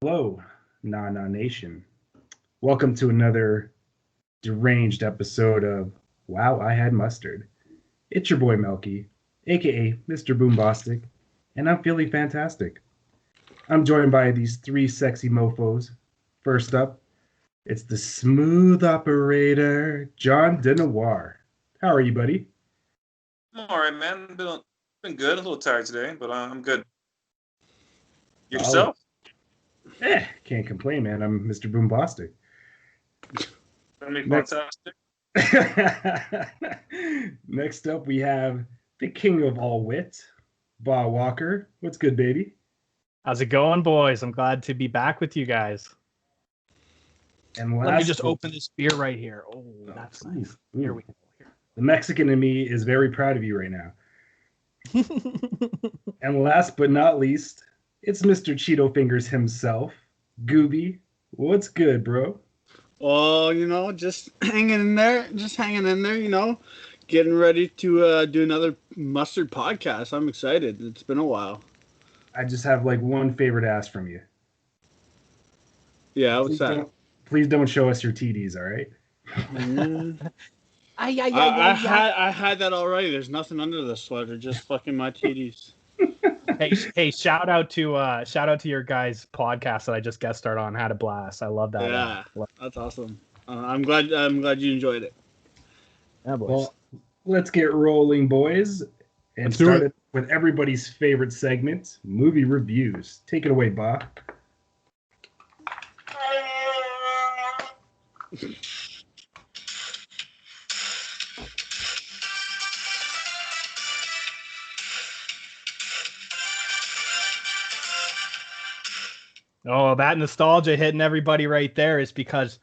Hello, Na Nation. Welcome to another deranged episode of Wow, I Had Mustard. It's your boy Melky, aka Mr. Boombastic, and I'm feeling fantastic. I'm joined by these three sexy mofos. First up, it's the smooth operator, John DeNoir. How are you, buddy? I'm all right, man. Been good. A little tired today, but I'm good. Yourself? Can't complain, man. I'm Mr. Boombastic. Fantastic. Next up, we have the king of all wit, Ba Walker. What's good, baby? How's it going, boys? I'm glad to be back with you guys. And let me just open this beer right here. Oh, that's nice. Ooh. Here we go. The Mexican in me is very proud of you right now. And last but not least, it's Mr. Cheeto Fingers himself, Gooby. What's good, bro? Well, just hanging in there, getting ready to do another mustard podcast. I'm excited. It's been a while. I just have like one favor to ask from you. Yeah, what's that? Please don't show us your TDs, all right? I had that already. There's nothing under the sweater, just fucking my TDs. Hey! Shout out to your guys' podcast that I just guest starred on. Had a blast. I love that. Yeah, that's awesome. I'm glad you enjoyed it. Yeah, boys. Well, let's get rolling, boys, and start it with everybody's favorite segment, movie reviews. Take it away, Ba. Oh, that nostalgia hitting everybody right there is because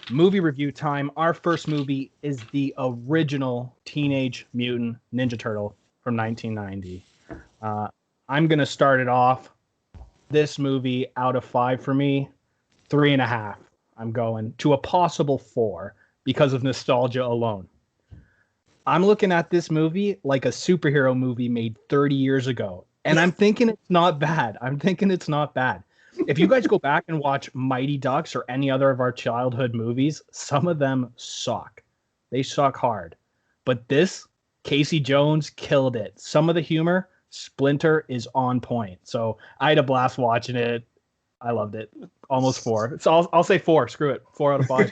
movie review time. Our first movie is the original Teenage Mutant Ninja Turtle from 1990. I'm going to start it off. This movie, out of 5 for me, 3.5. I'm going to a possible 4 because of nostalgia alone. I'm looking at this movie like a superhero movie made 30 years ago, and I'm thinking it's not bad. If you guys go back and watch Mighty Ducks or any other of our childhood movies, some of them suck. They suck hard. But this, Casey Jones killed it. Some of the humor, Splinter is on point. So I had a blast watching it. I loved it. Almost 4. So I'll say 4. Screw it. 4 out of 5.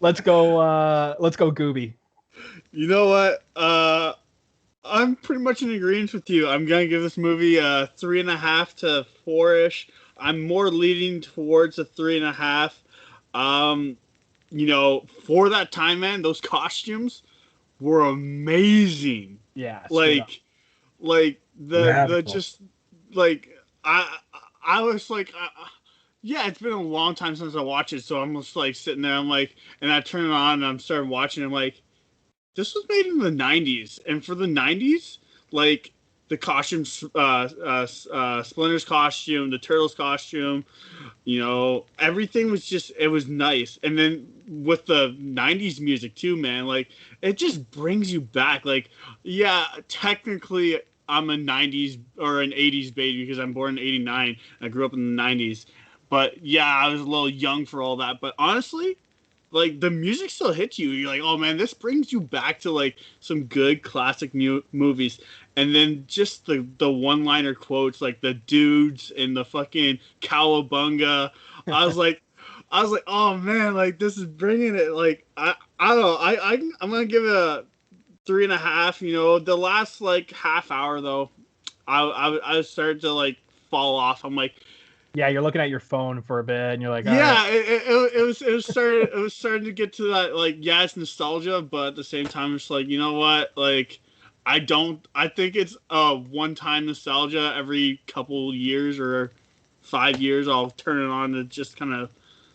Let's go Gooby. You know what? I'm pretty much in agreement with you. I'm going to give this movie a 3.5 to 4-ish. I'm more leaning towards a 3.5. For that time, man, those costumes were amazing. Yeah. I was like, yeah, it's been a long time since I watched it. So I'm just like sitting there. I'm like, and I turn it on and I'm starting watching. I'm like, this was made in the 90s, and for the 90s, like the costumes, Splinter's costume, the Turtles costume, everything was it was nice. And then with the 90s music too, man, like it just brings you back. Like, yeah, technically I'm a 90s or an 80s baby because I'm born in 89. I grew up in the 90s, but yeah, I was a little young for all that. But honestly, like the music still hits you. You're like, oh man, this brings you back to like some good classic movies. And then just the one-liner quotes, like the dudes and the fucking cowabunga. I was like, oh man, like this is bringing it. Like I don't know. I'm gonna give it a 3.5. The last like half hour though, I started to like fall off. I'm like, yeah, you're looking at your phone for a bit, and you're like, yeah, right. it was starting to get to that, like, yeah, it's nostalgia, but at the same time, it's like, you know what, like, I think it's one-time nostalgia. Every couple years or 5 years, I'll turn it on to just kind of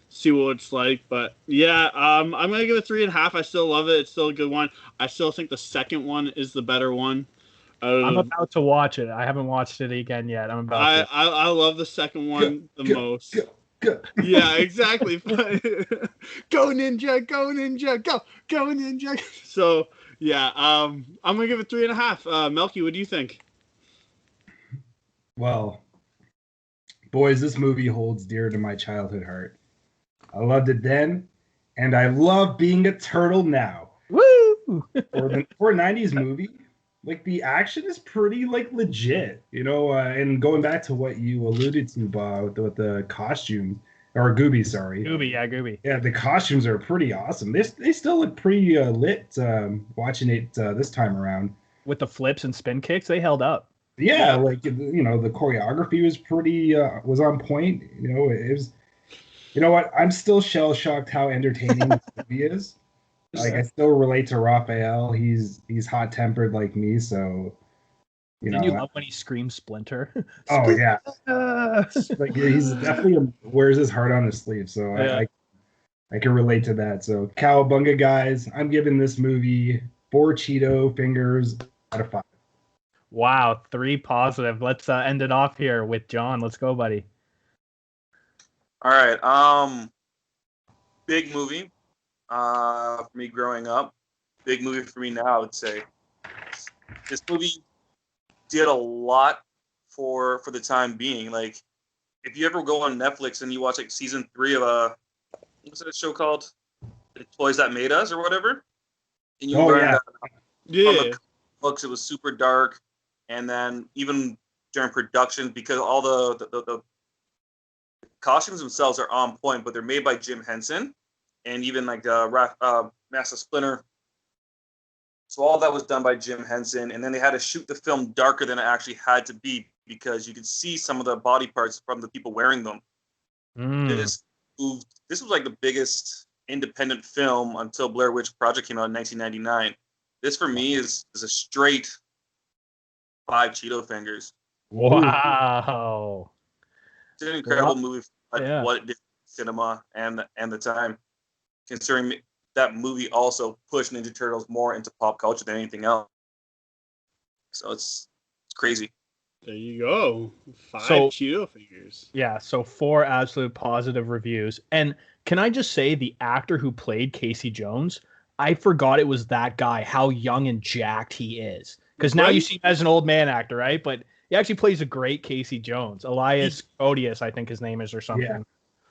see what it's like. But yeah, I'm gonna give it 3.5. I still love it. It's still a good one. I still think the second one is the better one. I'm about to watch it. I haven't watched it again yet. I love the second one most. Go. Yeah, exactly. Go ninja, go ninja, go ninja. So yeah, I'm gonna give it 3.5. Melky, what do you think? Well, Boys, this movie holds dear to my childhood heart. I loved it then, and I love being a turtle now. Woo! For a 90s movie, like the action is pretty like legit, and going back to what you alluded to, Bob, with the costume, or Gooby, sorry. Gooby. Yeah, the costumes are pretty awesome. They still look pretty lit watching it this time around. With the flips and spin kicks, they held up. Yeah, like the choreography was pretty was on point. It was. You know what? I'm still shell shocked how entertaining this movie is. Like I still relate to Raphael. He's hot tempered like me, so Didn't you love when he screams Splinter? Oh yeah, like he's definitely wears his heart on his sleeve. So yeah. I can relate to that. So Cowabunga, guys, I'm giving this movie 4 Cheeto fingers out of 5. Wow, 3 positive. Let's end it off here with John. Let's go, buddy. All right. Big movie for me growing up. Big movie for me now, I would say. This movie did a lot for the time being. Like, if you ever go on Netflix and you watch like season 3 of what's that show called? The Toys That Made Us or whatever. And you learn that from the books, it was super dark. And then even during production, because all the costumes themselves are on point, but they're made by Jim Henson, and even like Master Splinter. So all that was done by Jim Henson, and then they had to shoot the film darker than it actually had to be because you could see some of the body parts from the people wearing them. This was like the biggest independent film until Blair Witch Project came out in 1999. This for me is a straight 5 Cheeto fingers. Wow. It's an incredible movie for what it did in cinema and the time, considering that movie also pushed Ninja Turtles more into pop culture than anything else. So it's crazy. There you go. 5 Cheeto fingers. Yeah, so 4 absolute positive reviews. And can I just say the actor who played Casey Jones, I forgot it was that guy, how young and jacked he is. Because now you see him as an old man actor, right? But he actually plays a great Casey Jones. Elias Odious, I think his name is, or something. Yeah.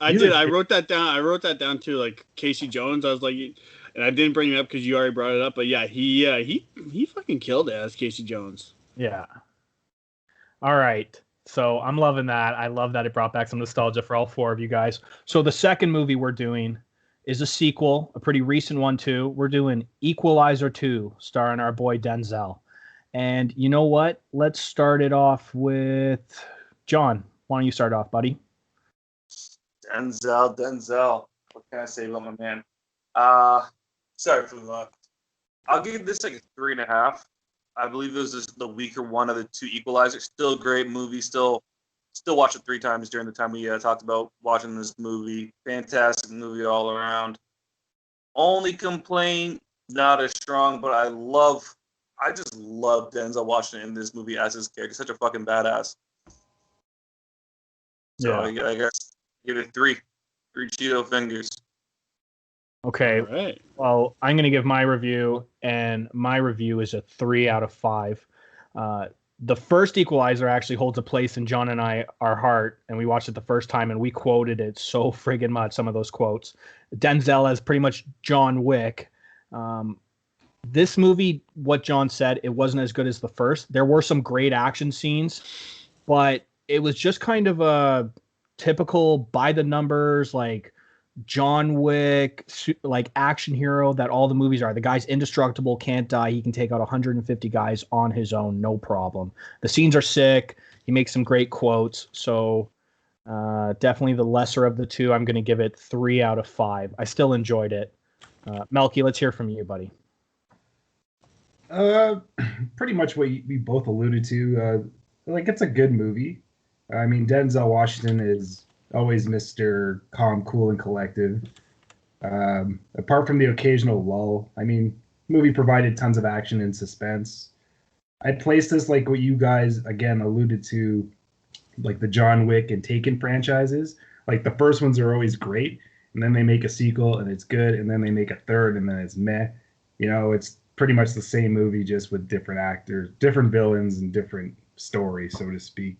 I wrote that down. I wrote that down too, like Casey Jones. I was like, and I didn't bring it up because you already brought it up. But yeah, he fucking killed it as Casey Jones. Yeah. All right. So I'm loving that. I love that it brought back some nostalgia for all 4 of you guys. So the second movie we're doing is a sequel, a pretty recent one too. We're doing Equalizer 2, starring our boy Denzel. And you know what? Let's start it off with John. Why don't you start off, buddy? Denzel. What can I say about my man? Sorry for the luck. I'll give this like a 3.5. I believe it was just the weaker one of the 2 Equalizers. Still a great movie. Still watched it 3 times during the time we talked about watching this movie. Fantastic movie all around. Only complaint, not as strong, but I just love Denzel Washington in this movie as his character. Such a fucking badass. So I guess give it 3 Cheeto fingers. Okay. All right. Well, I'm going to give my review, and my review is a 3 out of 5. The first Equalizer actually holds a place in John and our heart, and we watched it the first time, and we quoted it so friggin' much, some of those quotes. Denzel as pretty much John Wick. This movie, what John said, it wasn't as good as the first. There were some great action scenes, but it was just kind of a typical by the numbers, like John Wick, like action hero that all the movies are. The guy's indestructible, can't die. He can take out 150 guys on his own, no problem. The scenes are sick. He makes some great quotes. So definitely the lesser of the 2. I'm going to give it 3 out of 5. I still enjoyed it. Melky, let's hear from you, buddy. Pretty much what we both alluded to. Like, it's a good movie. I mean, Denzel Washington is always Mr. Calm, cool, and collective. Apart from the occasional lull, I mean, movie provided tons of action and suspense. I'd place this like what you guys, again, alluded to, like the John Wick and Taken franchises. Like, the first ones are always great, and then they make a sequel, and it's good, and then they make a third, and then it's meh. It's pretty much the same movie, just with different actors, different villains, and different story, so to speak.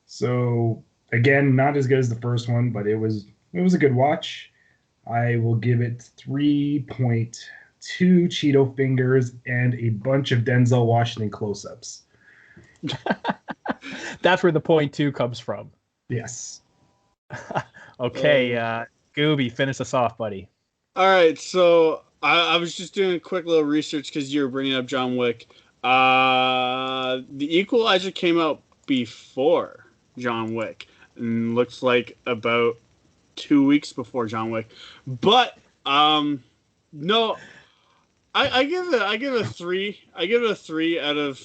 So Again, not as good as the first one, but it was a good watch. I will give it 3.2 Cheeto fingers and a bunch of Denzel Washington close-ups. That's where the 0.2 comes from. Yes. Okay, Gooby, finish us off, buddy. All right, so I was just doing a quick little research because you were bringing up John Wick. The Equalizer came out before John Wick, and looks like about 2 weeks before John Wick. But no, I give it a 3. I give it a 3 out of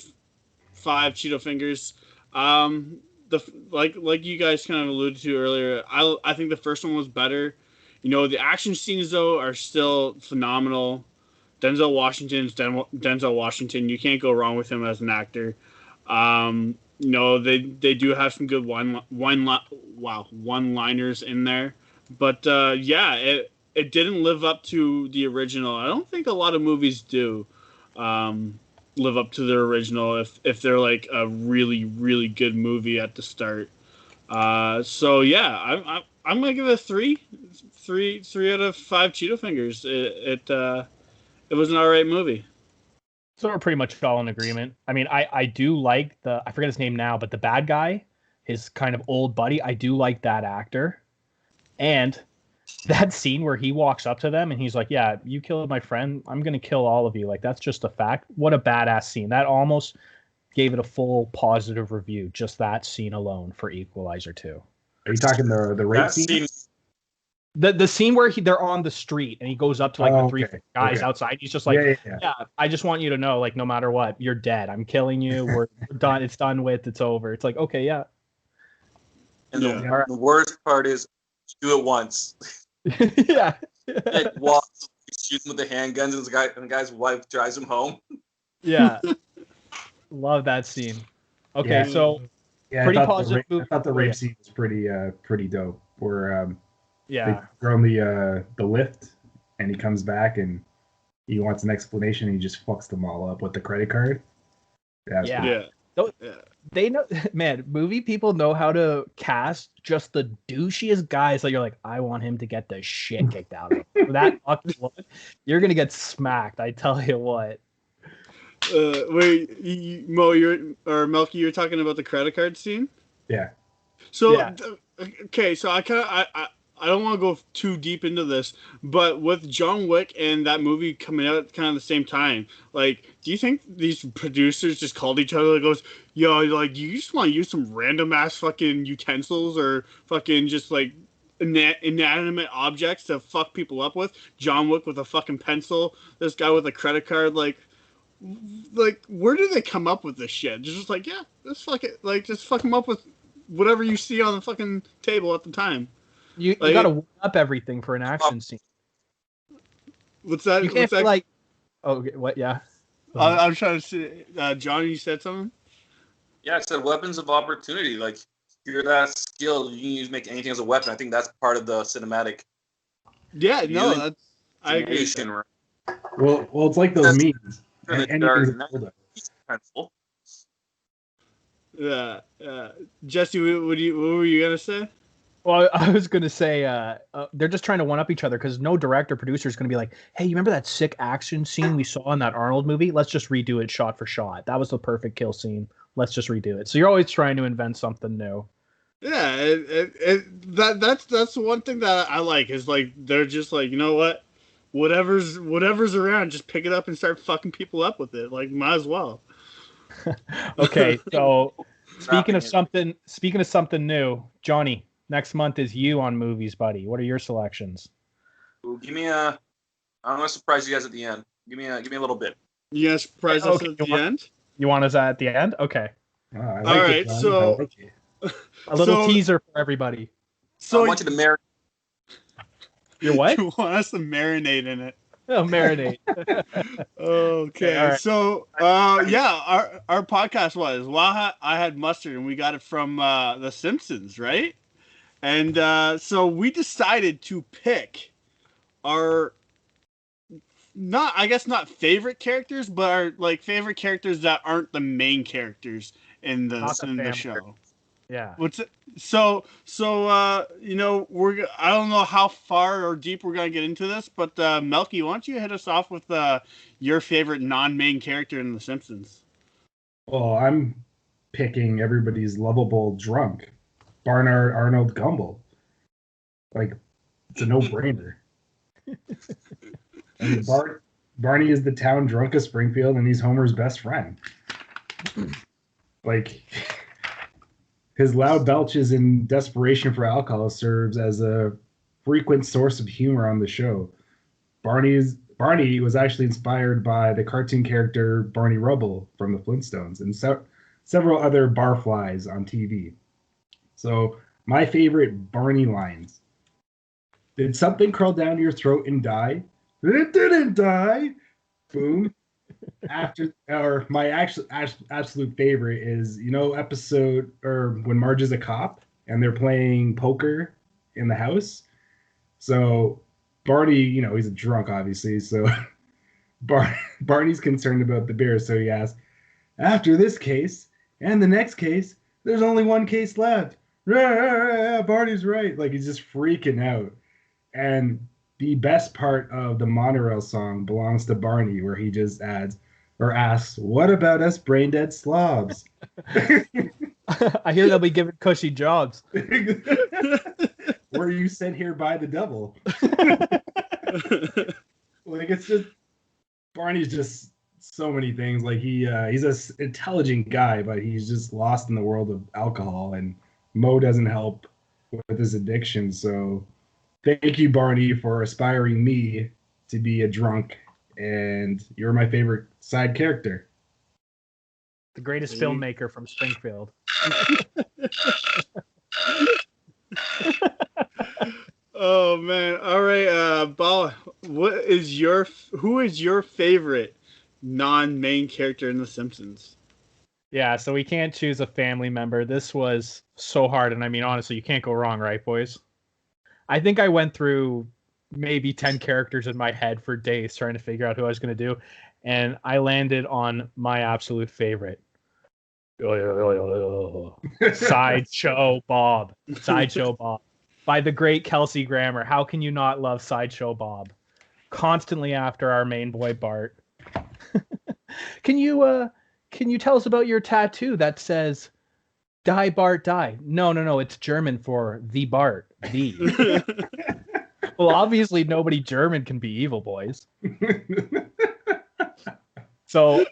5 Cheeto fingers. Like you guys kind of alluded to earlier, I think the first one was better. You know, the action scenes though are still phenomenal. Denzel Washington's Denzel Washington. You can't go wrong with him as an actor. You know, they do have some good one-liners in there. But yeah, it didn't live up to the original. I don't think a lot of movies do live up to their original if they're like a really, really good movie at the start. So yeah, I'm gonna give it a 3 out of 5 Cheeto fingers. It was an alright movie. So we're pretty much all in agreement. I mean, I do like I forget his name now, but the bad guy, his kind of old buddy, I do like that actor. And that scene where he walks up to them and he's like, yeah, you killed my friend, I'm going to kill all of you. Like, that's just a fact. What a badass scene. That almost gave it a full positive review, just that scene alone for Equalizer 2. Are you talking the rape scene? The scene where they're on the street and he goes up to like the 3 guys outside. He's just like, yeah, I just want you to know, like, no matter what, you're dead. I'm killing you. We're done. It's done with. It's over. It's like, okay, yeah. And the worst part is, do it once. Yeah. Like, walks, shoots him with the handguns, and the guy's wife drives him home. Yeah. Love that scene. Okay, so pretty positive. I thought the rape scene was pretty dope. Where yeah, they're on the lift, and he comes back and he wants an explanation. And he just fucks them all up with the credit card. Yeah. They know, man. Movie people know how to cast just the douchiest guys. Like, you're like, I want him to get the shit kicked out of him. For that fucking one, you're gonna get smacked. I tell you what. Wait, Melky, you're talking about the credit card scene? Yeah. So, okay, so I don't want to go too deep into this, but with John Wick and that movie coming out at kind of the same time, like, do you think these producers just called each other and goes, yo, like, you just want to use some random ass fucking utensils or fucking just like inanimate objects to fuck people up with? John Wick with a fucking pencil, this guy with a credit card, like where do they come up with this shit? Just like, yeah, let's fuck it, like, just fuck them up with whatever you see on the fucking table at the time. You gotta warm up everything for an action scene. What's that? You can't like. Oh, what? Yeah. I'm trying to see. John, you said something. Yeah, I said weapons of opportunity. Like, you're that skilled, you can use make anything as a weapon. I think that's part of the cinematic. Yeah, no, I agree. Well, it's like those memes. Yeah. Jesse, what were you gonna say? Well, I was going to say they're just trying to one-up each other because no director producer is going to be like, hey, you remember that sick action scene we saw in that Arnold movie? Let's just redo it shot for shot. That was the perfect kill scene. Let's just redo it. So you're always trying to invent something new. Yeah, that's one thing that I like is, like, they're just like, you know what? Whatever's around, just pick it up and start fucking people up with it. Like, might as well. Okay, so speaking of something new, Johnny, next month is you on movies, buddy. What are your selections? Ooh, I'm gonna surprise you guys at the end. Give me a little bit. You gonna surprise us at the end? You want us at the end? Okay. Oh, I like all right, it, so a little teaser for everybody. So I want you to marinate. Your what? You want us to marinate in it? Oh, marinate. Okay, right. So yeah, our podcast was I Had Mustard, and we got it from the Simpsons, right? And so we decided to pick our not favorite characters, but our like favorite characters that aren't the main characters in the show. Yeah. What's it? You know, I don't know how far or deep we're gonna get into this, but Melky, why don't you hit us off with your favorite non-main character in The Simpsons? Well, I'm picking everybody's lovable drunk, Barnard Arnold Gumble. Like, it's a no-brainer. I mean, Barney is the town drunk of Springfield, and he's Homer's best friend. Like, his loud belches and desperation for alcohol serves as a frequent source of humor on the show. Barney was actually inspired by the cartoon character Barney Rubble from the Flintstones and several other barflies on TV. So, my favorite Barney lines. Did something crawl down your throat and die? It didn't die. Boom. My absolute favorite is, episode or when Marge is a cop and they're playing poker in the house. So Barney, he's a drunk, obviously. So Barney's concerned about the beer. So he asks, after this case and the next case, there's only one case left. Barney's right. Like, he's just freaking out. And the best part of the monorail song belongs to Barney, where he just asks, what about us brain dead slobs? I hear they'll be giving cushy jobs. Were you sent here by the devil? Like, it's just, Barney's just so many things. Like, he's an intelligent guy, but he's just lost in the world of alcohol, and Mo doesn't help with his addiction. So thank you, Barney, for inspiring me to be a drunk, and you're my favorite side character. The greatest filmmaker from Springfield. Oh man! All right, Bala, who is your favorite non-main character in The Simpsons? Yeah, so we can't choose a family member. This was so hard, and I mean, honestly, you can't go wrong, right, boys? I think I went through maybe 10 characters in my head for days trying to figure out who I was going to do, and I landed on my absolute favorite. Sideshow Bob. Sideshow Bob. By the great Kelsey Grammer. How can you not love Sideshow Bob? Constantly after our main boy Bart. Can you tell us about your tattoo that says "Die Bart Die"? No, it's German for the Bart. The. Well, obviously nobody German can be evil, boys. So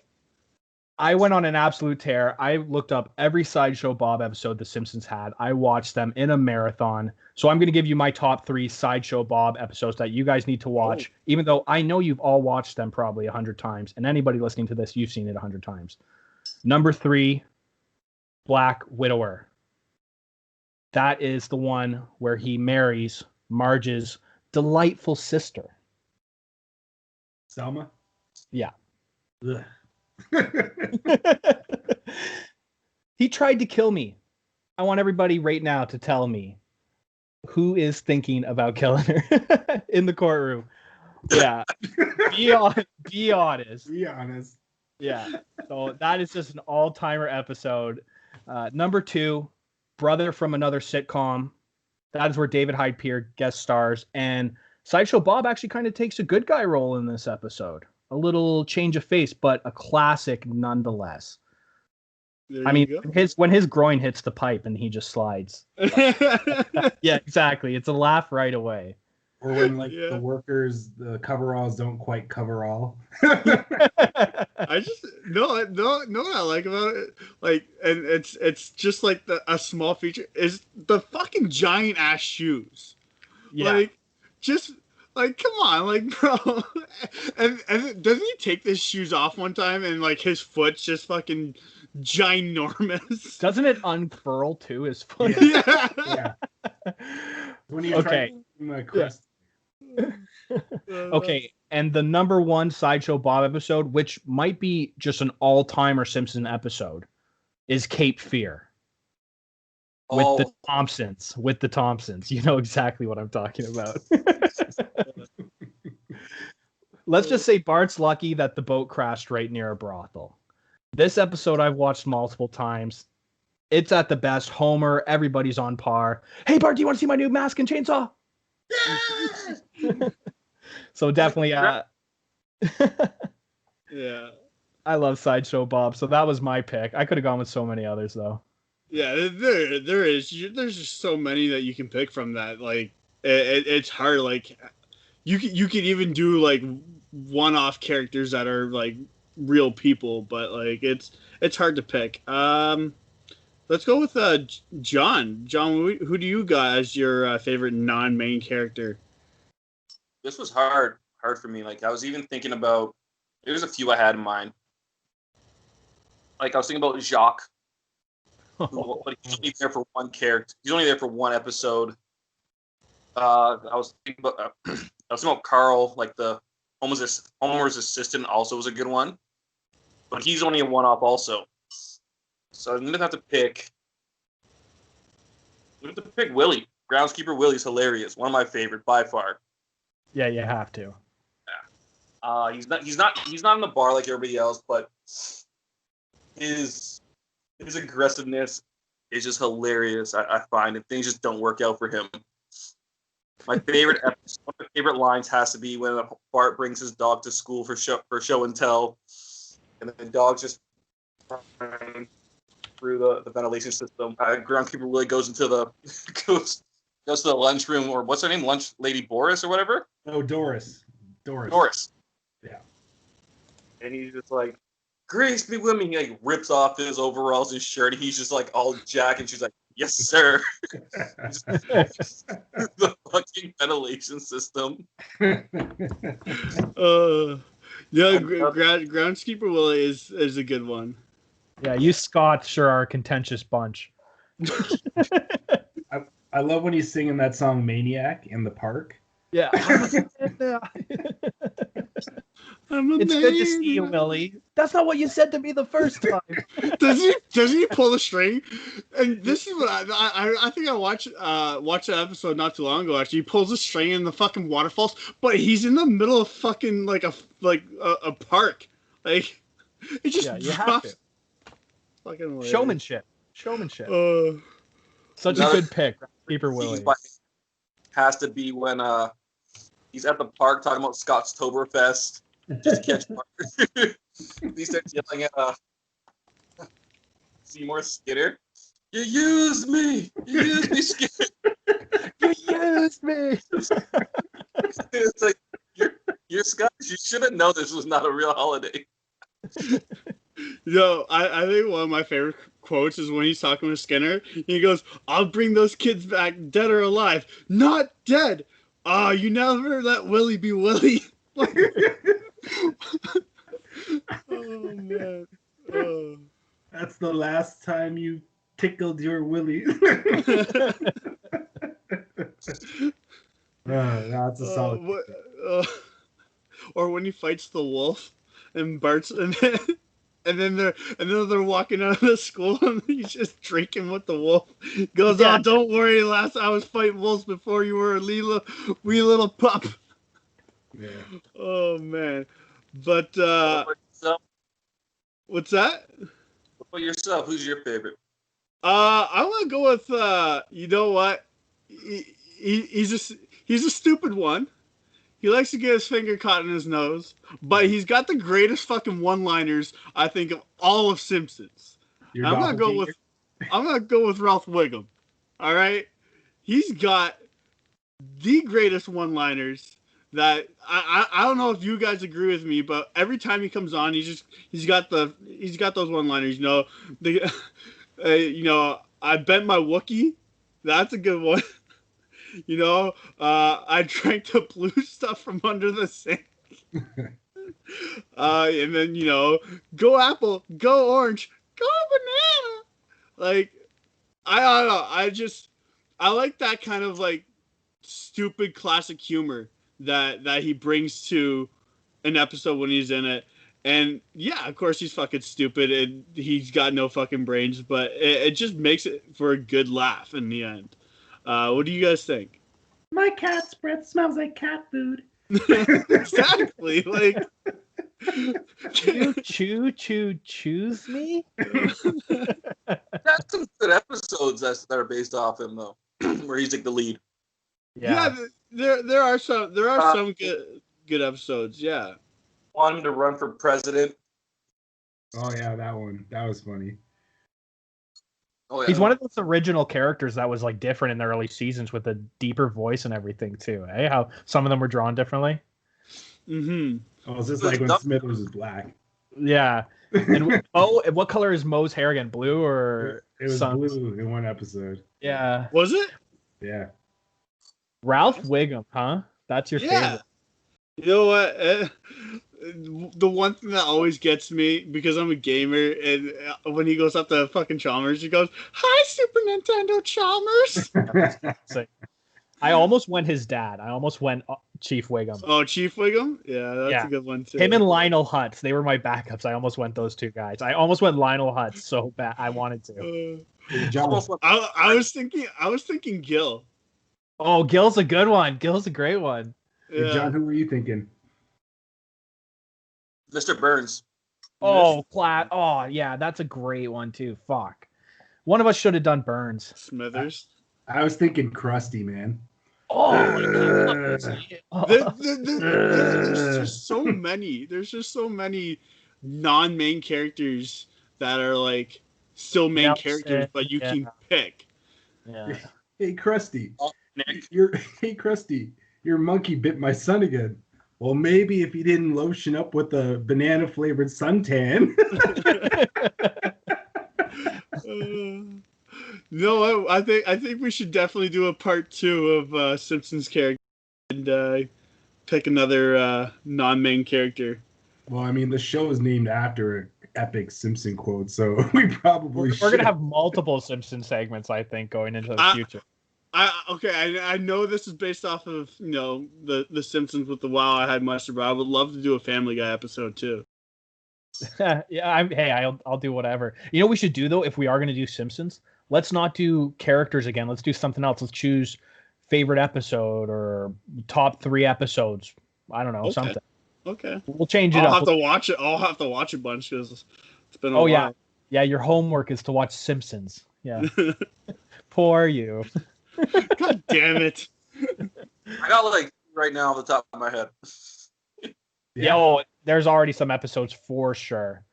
I went on an absolute tear. I looked up every Sideshow Bob episode The Simpsons had. I watched them in a marathon. So I'm going to give you my top 3 Sideshow Bob episodes that you guys need to watch, even though I know you've all watched them probably 100 times. And anybody listening to this, you've seen it 100 times. Number 3, Black Widower. That is the one where he marries Marge's delightful sister. Selma? Yeah. He tried to kill me. I want everybody right now to tell me who is thinking about killing her in the courtroom. Yeah. Be honest. Be honest. Yeah. So that is just an all-timer episode. Number 2, Brother from Another Sitcom. That is where David Hyde Pierce guest stars. And Sideshow Bob actually kind of takes a good guy role in this episode. A little change of face, but a classic nonetheless. I mean, when his groin hits the pipe and he just slides. Yeah, exactly. It's a laugh right away. Or when the workers, the coveralls don't quite cover all. I just no what I like about it, like, and it's just like a small feature is the fucking giant ass shoes. Yeah. Like, just like, come on, like, bro. And doesn't he take his shoes off one time and like his foot's just fucking ginormous? Doesn't it unfurl too, his foot? Yeah. When you Okay, and the number 1 Sideshow Bob episode, which might be just an all-timer Simpson episode, is Cape Fear. With the Thompsons. You know exactly what I'm talking about. Let's just say Bart's lucky that the boat crashed right near a brothel. This episode I've watched multiple times. it's at the best. Homer, everybody's on par. Hey, Bart, do you want to see my new mask and chainsaw? So definitely, Yeah. I love Sideshow Bob. So that was my pick. I could have gone with so many others though. Yeah, there is. There's just so many that you can pick from that. Like, it's hard. Like, you could even do like one-off characters that are like real people, but like it's hard to pick. Let's go with John. John, who do you got as your favorite non-main character? This was hard for me. Like I was even thinking about. There's a few I had in mind. Like I was thinking about Jacques. But he's only there for one character. He's only there for one episode. I was thinking about Carl, like the Homer's assistant, also was a good one, but he's only a one-off also. So I'm gonna have to pick. We have to pick Willie. Groundskeeper Willie's hilarious. One of my favorite by far. Yeah, you have to. Yeah. He's not in the bar like everybody else, but his aggressiveness is just hilarious. I find, and things just don't work out for him. My favorite episode, one of my favorite lines has to be when Bart brings his dog to school for show and tell, and the dog just through the ventilation system. Groundskeeper Willie goes into the goes to the lunchroom, or what's her name, lunch lady Boris or whatever. Oh, Doris. Yeah. And he's just like, Grace, be with me. He like rips off his overalls and shirt. He's just like all jacked, and she's like, yes, sir. The fucking ventilation system. Groundskeeper Willie is a good one. Yeah, you Scots sure are a contentious bunch. I love when he's singing that song Maniac in the park. Yeah. It's good to see you, Willie. That's not what you said to me the first time. Does he pull the string? And this is what I think I watched that episode not too long ago. Actually, he pulls the string in the fucking waterfalls, but he's in the middle of fucking like a park. Like it just drops. Fucking Showmanship. Such a good pick, Keeper Willie. Has to be when he's at the park talking about Scottstoberfest. Just to catch Bart. He starts yelling at Seymour Skinner. You used me, Skinner. You used me. It's like you're Scottish. You should have known this was not a real holiday. Yo, I think one of my favorite quotes is when he's talking with Skinner. He goes, "I'll bring those kids back, dead or alive. Not dead. You never let Willie be Willie." Oh man. Oh. That's the last time you tickled your Willie. That's a solid. Or when he fights the wolf and Bart's and then they're walking out of the school and he's just drinking with the wolf. He goes, "Oh, don't worry, lass. I was fighting wolves before you were a wee little pup." Yeah. Oh man. But what's that? What about yourself? Who's your favorite? I want to go with you know what? He's a stupid one. He likes to get his finger caught in his nose, but he's got the greatest fucking one-liners I think of all of Simpsons. I'm gonna go with Ralph Wiggum. All right, he's got the greatest one-liners that I don't know if you guys agree with me, but every time he comes on, he's got those one-liners. I bent my Wookiee. That's a good one. I drank the blue stuff from under the sink. And then, go apple, go orange, go banana. Like, I don't know. I like that kind of like stupid classic humor that he brings to an episode when he's in it. And yeah, of course he's fucking stupid and he's got no fucking brains, but it just makes it for a good laugh in the end. What do you guys think? My cat's breath smells like cat food. Exactly. Like, Choose me? That's some good episodes that are based off him though, where he's like the lead. Yeah, there are some good episodes. Yeah. Want him to run for president. Oh yeah, that one. That was funny. Oh yeah. He's one of those original characters that was like different in the early seasons with a deeper voice and everything too. Eh? How some of them were drawn differently. Mm-hmm. Oh, it's just like when Smithers is black. Yeah. And what color is Moe's hair again? Blue or it was sun? blue in one episode. Yeah. Was it? Yeah. Ralph Wiggum, huh? That's your favorite. You know what? The one thing that always gets me, because I'm a gamer, and when he goes up to fucking Chalmers, he goes, "Hi, Super Nintendo Chalmers." I almost went his dad. I almost went Chief Wiggum. Oh, Chief Wiggum? Yeah, that's a good one too. Him and Lionel Hutz, they were my backups. I almost went those two guys. I almost went Lionel Hutz so bad. I wanted to. I was thinking Gil. Oh, Gil's a good one. Gil's a great one. Yeah. John, who were you thinking? Mr. Burns. Oh, flat. Oh, yeah, that's a great one too. Fuck. One of us should have done Burns. Smithers. I was thinking Krusty, man. Oh, there's just so many. There's just so many non-main characters that are like still main characters, but you can pick. Yeah. Hey, Krusty. Oh, Nick. Hey, Krusty. Your monkey bit my son again. Well, maybe if he didn't lotion up with a banana-flavored suntan. No, I think we should definitely do a part 2 of Simpsons character and pick another non-main character. Well, I mean, the show is named after an epic Simpson quote, so we probably we're gonna have multiple Simpson segments, I think, going into the future. I know this is based off of the Simpsons with the Wow I Had Mustard, but I would love to do a Family Guy episode too. Yeah, I'll do whatever. You know what we should do though, if we are gonna do Simpsons? Let's not do characters again. Let's do something else. Let's choose favorite episode or top 3 episodes. I don't know, something. Okay. We'll change it up. I'll have to watch a bunch because it's been a while. Yeah. Yeah, your homework is to watch Simpsons. Yeah. Poor you. God damn it. I got like right now off the top of my head. Yeah, there's already some episodes for sure.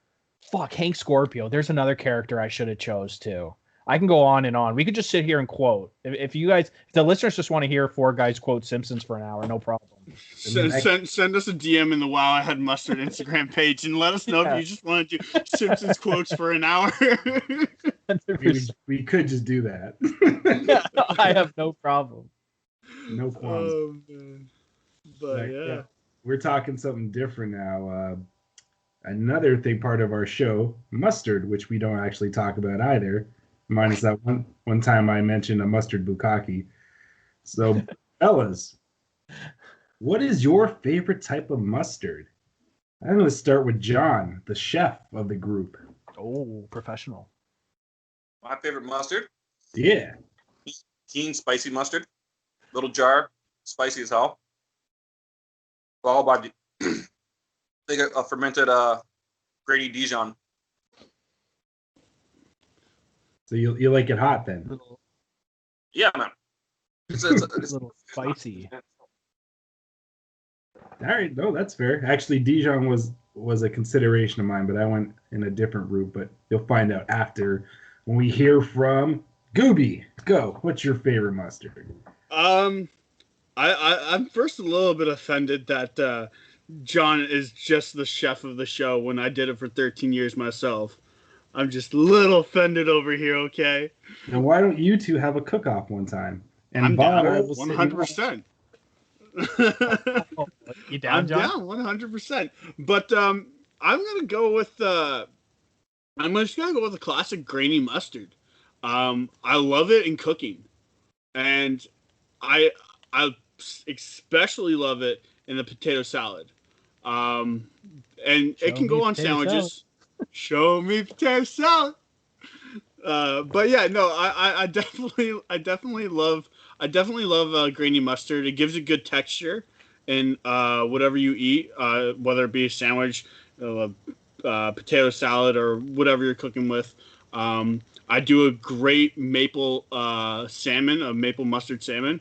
Fuck, Hank Scorpio. There's another character I should have chose too. I can go on and on. We could just sit here and quote. If the listeners just want to hear 4 guys quote Simpsons for an hour, no problem. Send us a DM in the Wow I Had Mustard Instagram page and let us know if you just want to do Simpsons quotes for an hour. we could just do that. I have no problem. No qualms. Oh, man. But yeah. We're talking something different now. Another thing part of our show, mustard, which we don't actually talk about either. Minus that one time I mentioned a mustard bukkake. So, fellas, what is your favorite type of mustard? I'm going to start with John, the chef of the group. Oh, professional. My favorite mustard? Yeah. Keen spicy mustard. Little jar, spicy as hell. Followed by a fermented Grady Dijon. So you like it hot then? Yeah, man. It's a little spicy. All right, no, that's fair. Actually, Dijon was a consideration of mine, but I went in a different route. But you'll find out after when we hear from Gooby. Go. What's your favorite mustard? I'm first a little bit offended that John is just the chef of the show when I did it for 13 years myself. I'm just a little offended over here, okay? And why don't you two have a cook-off one time? And I'm Bob, down 100%. You down, John? I'm down 100%. But I'm gonna go with the classic grainy mustard. I love it in cooking, and I especially love it in the potato salad. And it can go on sandwiches. Show me potato salad. But yeah, no, I definitely love grainy mustard. It gives a good texture in whatever you eat, whether it be a sandwich, potato salad or whatever you're cooking with. I do a great maple salmon, a maple mustard salmon,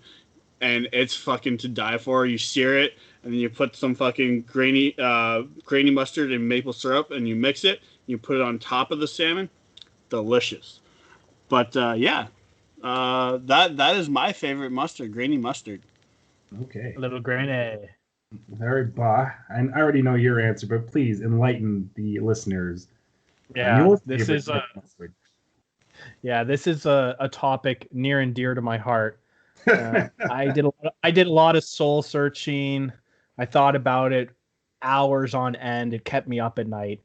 and it's fucking to die for. You sear it, and then you put some fucking grainy mustard and maple syrup, and you mix it. You put it on top of the salmon. Delicious. But that is my favorite mustard, grainy mustard. Okay. A little grainy. All right, Bah. And I already know your answer, but please enlighten the listeners. Yeah, this is a topic near and dear to my heart. I did a lot of soul searching. I thought about it hours on end. It kept me up at night.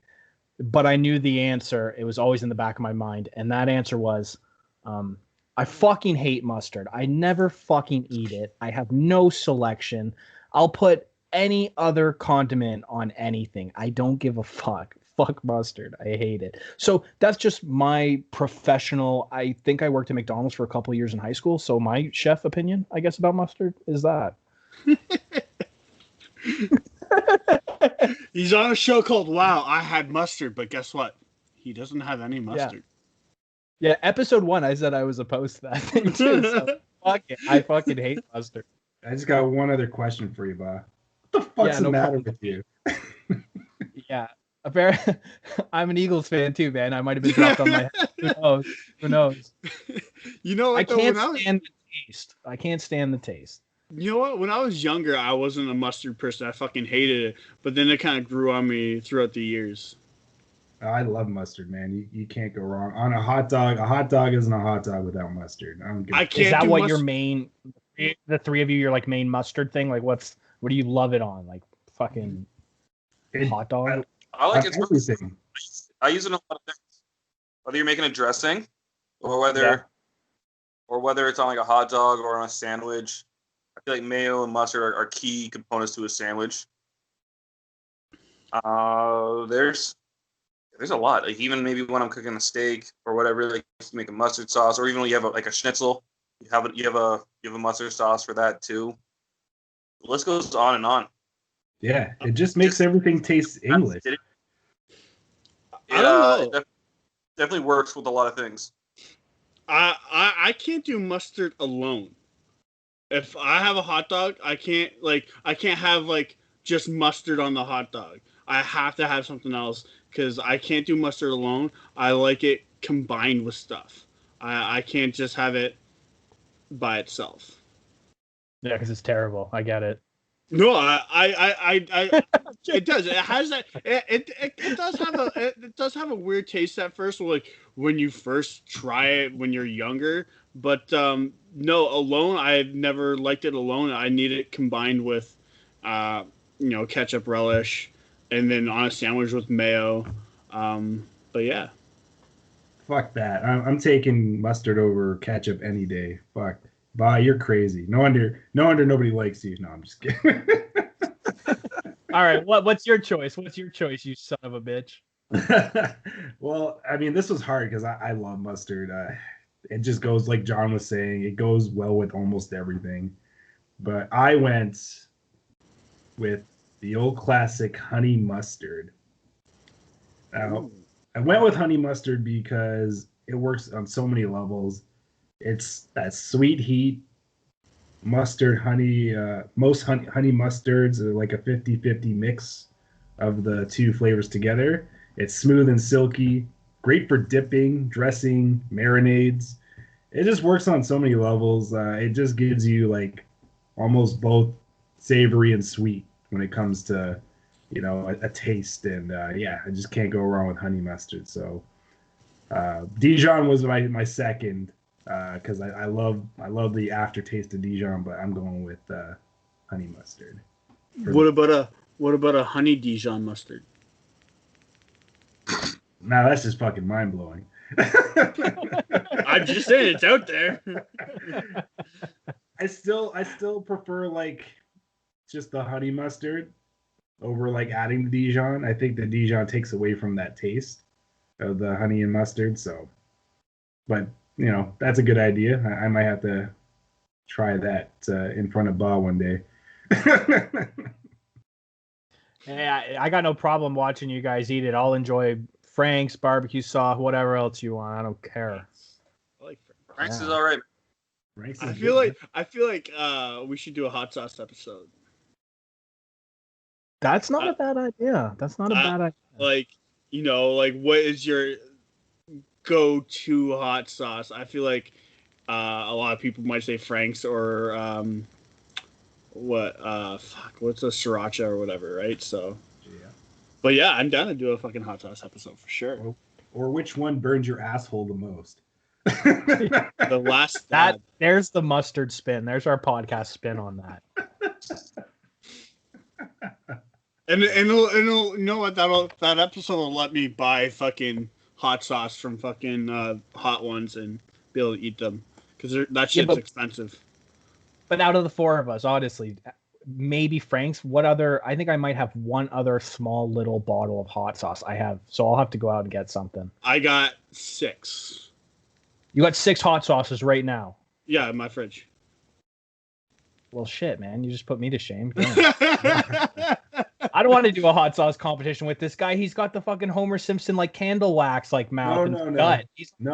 But I knew the answer. It was always in the back of my mind. And that answer was, I fucking hate mustard. I never fucking eat it. I have no selection. I'll put any other condiment on anything. I don't give a fuck. Fuck mustard. I hate it. So that's just my professional. I think I worked at McDonald's for a couple of years in high school. So my chef opinion, I guess, about mustard is that. He's on a show called Wow, I Had Mustard, but guess what? He doesn't have any mustard. Yeah, episode 1, I said I was opposed to that thing too. So fuck it. I fucking hate mustard. I just got one other question for you, Bah. What the fuck's the matter with you? Yeah. I'm an Eagles fan too, man. I might have been dropped on my head. Who knows? You know what? I can't stand the taste. I can't stand the taste. You know what? When I was younger, I wasn't a mustard person. I fucking hated it. But then it kind of grew on me throughout the years. I love mustard, man. You can't go wrong. On a hot dog isn't a hot dog without mustard. Is that what your main, the three of you, your like main mustard thing? Like what do you love it on? Like fucking hot dog? I like it. Everything. I use it on a lot of things. Whether you're making a dressing, or whether it's on like a hot dog or on a sandwich. I feel like mayo and mustard are key components to a sandwich. There's a lot. Like even maybe when I'm cooking a steak or whatever, like you make a mustard sauce, or even when you have a schnitzel, you have a mustard sauce for that too. The list goes on and on. Yeah, it just makes everything taste English. I don't know. It definitely works with a lot of things. I can't do mustard alone. If I have a hot dog, I can't have like just mustard on the hot dog. I have to have something else because I can't do mustard alone. I like it combined with stuff. I can't just have it by itself. Yeah, because it's terrible. I get it. No, it does. It has that. It does have a weird taste at first, like when you first try it when you're younger. But no, alone, I've never liked it alone. I need it combined with, ketchup relish, and then on a sandwich with mayo. But yeah. Fuck that. I'm taking mustard over ketchup any day. Fuck. Bah, you're crazy. No wonder nobody likes you. No, I'm just kidding. All right, what's your choice? What's your choice, you son of a bitch? Well, I mean, this was hard because I love mustard. It just goes, like John was saying, it goes well with almost everything. But I went with the old classic honey mustard. Now, I went with honey mustard because it works on so many levels. It's that sweet heat, mustard, honey. Most honey mustards are like a 50-50 mix of the two flavors together. It's smooth and silky, great for dipping, dressing, marinades. It just works on so many levels. It just gives you like almost both savory and sweet when it comes to, a taste. And I just can't go wrong with honey mustard. So Dijon was my second. Because I love the aftertaste of Dijon, but I'm going with honey mustard. What about a honey Dijon mustard? Now that's just fucking mind blowing. I'm just saying it's out there. I still prefer like just the honey mustard over like adding the Dijon. I think the Dijon takes away from that taste of the honey and mustard. So, but. That's a good idea. I might have to try that in front of Ba one day. Yeah, I got no problem watching you guys eat it. I'll enjoy Frank's barbecue sauce, whatever else you want. I don't care. I like Frank's is Yeah. all right. Frank's I is feel good, like we should do a hot sauce episode. That's not a bad idea. That's not a bad idea. Like, what is your go-to hot sauce? I feel like a lot of people might say Frank's or what's a sriracha or whatever, right? So, yeah. but yeah, I'm down to do a fucking hot sauce episode for sure. Or which one burns your asshole the most? The last stab. There's the mustard spin. There's our podcast spin on that. And it'll, you know what? That episode will let me buy fucking hot sauce from fucking Hot Ones and be able to eat them because that shit's expensive. But out of the four of us, honestly, maybe Frank's. What other? I think I might have one other small little bottle of hot sauce I have, so I'll have to go out and get something. I got 6. You got 6 hot sauces right now. Yeah, in my fridge. Well, shit, man, you just put me to shame. I don't want to do a hot sauce competition with this guy. He's got the fucking Homer Simpson like candle wax like mouth and gut. He's He's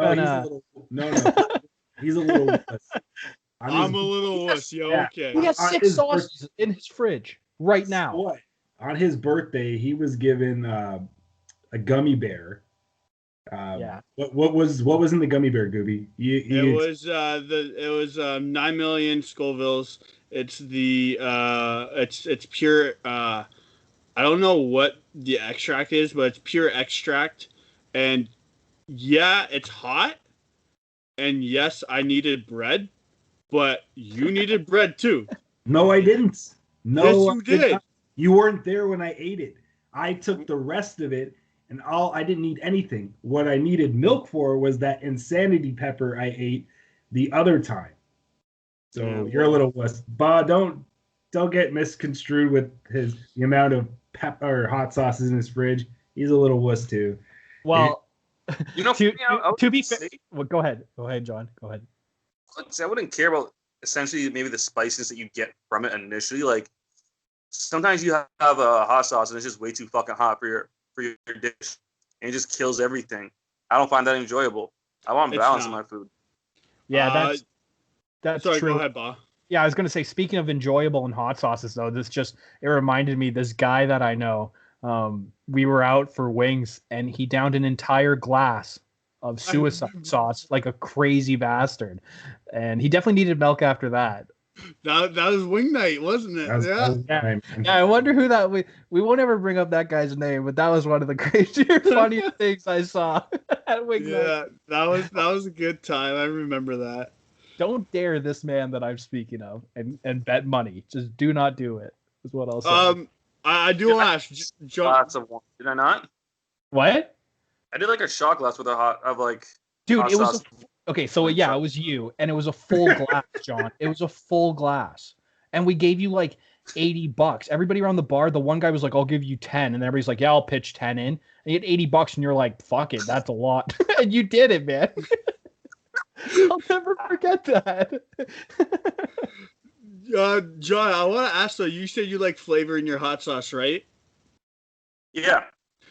a little wuss. I'm a little wuss, yo. Yeah. Okay. He has 6 sauces in his fridge right now. What? On his birthday, he was given a gummy bear. Yeah. What was in the gummy bear, Gooby? It was 9 million Scovilles. It's the it's pure. I don't know what the extract is, but it's pure extract. And yeah, it's hot. And yes, I needed bread, but you needed bread too. No, I didn't. No, yes, you did. You weren't there when I ate it. I took the rest of it, and I didn't need anything. What I needed milk for was that insanity pepper I ate the other time. So you're a little wuss. But don't get misconstrued with the amount of pepper or hot sauces in his fridge. He's a little wuss too. Well, to be fair, well, go ahead, John. Go ahead. I wouldn't care about essentially maybe the spices that you get from it initially. Like sometimes you have a hot sauce and it's just way too fucking hot for your dish, and it just kills everything. I don't find that enjoyable. I want balance in my food. Yeah, that's sorry, true. Go ahead, Ba. Yeah, I was gonna say, speaking of enjoyable and hot sauces, though, it reminded me, this guy that I know. We were out for wings, and he downed an entire glass of suicide sauce like a crazy bastard, and he definitely needed milk after that. That was wing night, wasn't it? Yeah. I wonder who that. We won't ever bring up that guy's name, but that was one of the crazier, funniest things I saw at wing night. Yeah, that was a good time. I remember that. Don't dare this man that I'm speaking of and bet money. Just do not do it. Is what I'll say. I do ask John. Lots of one. Did I not? What? I did like a shot glass with Dude, hot it was sauce. okay. So yeah, it was you, and it was a full glass, John. It was a full glass, and we gave you like $80. Everybody around the bar, the one guy was like, "I'll give you 10," and everybody's like, "Yeah, I'll pitch 10 in." And you had $80, and you're like, "Fuck it, that's a lot," and you did it, man. I'll never forget that. John, I want to ask though. You said you like flavor in your hot sauce, right? Yeah.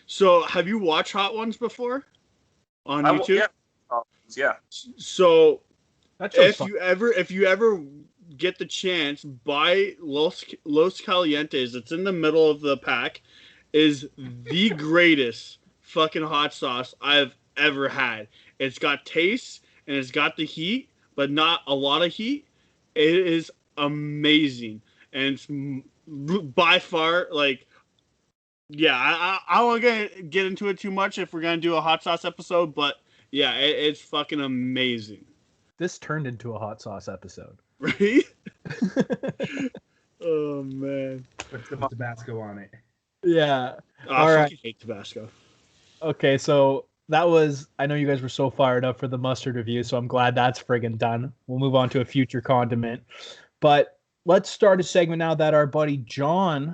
So, have you watched Hot Ones before on YouTube? Yeah. So, if fun. you ever get the chance, buy Los Calientes. It's in the middle of the pack. Is the greatest fucking hot sauce I've ever had. It's got taste and it's got the heat, but not a lot of heat. It is amazing, and it's by far like. Yeah, I won't get into it too much if we're going to do a hot sauce episode, but yeah, it's fucking amazing. This turned into a hot sauce episode. Right? Oh, man. Put some Tabasco on it. Yeah. All right. I hate Tabasco. Okay, so that was, I know you guys were so fired up for the mustard review, so I'm glad that's friggin' done. We'll move on to a future condiment. But let's start a segment now that our buddy John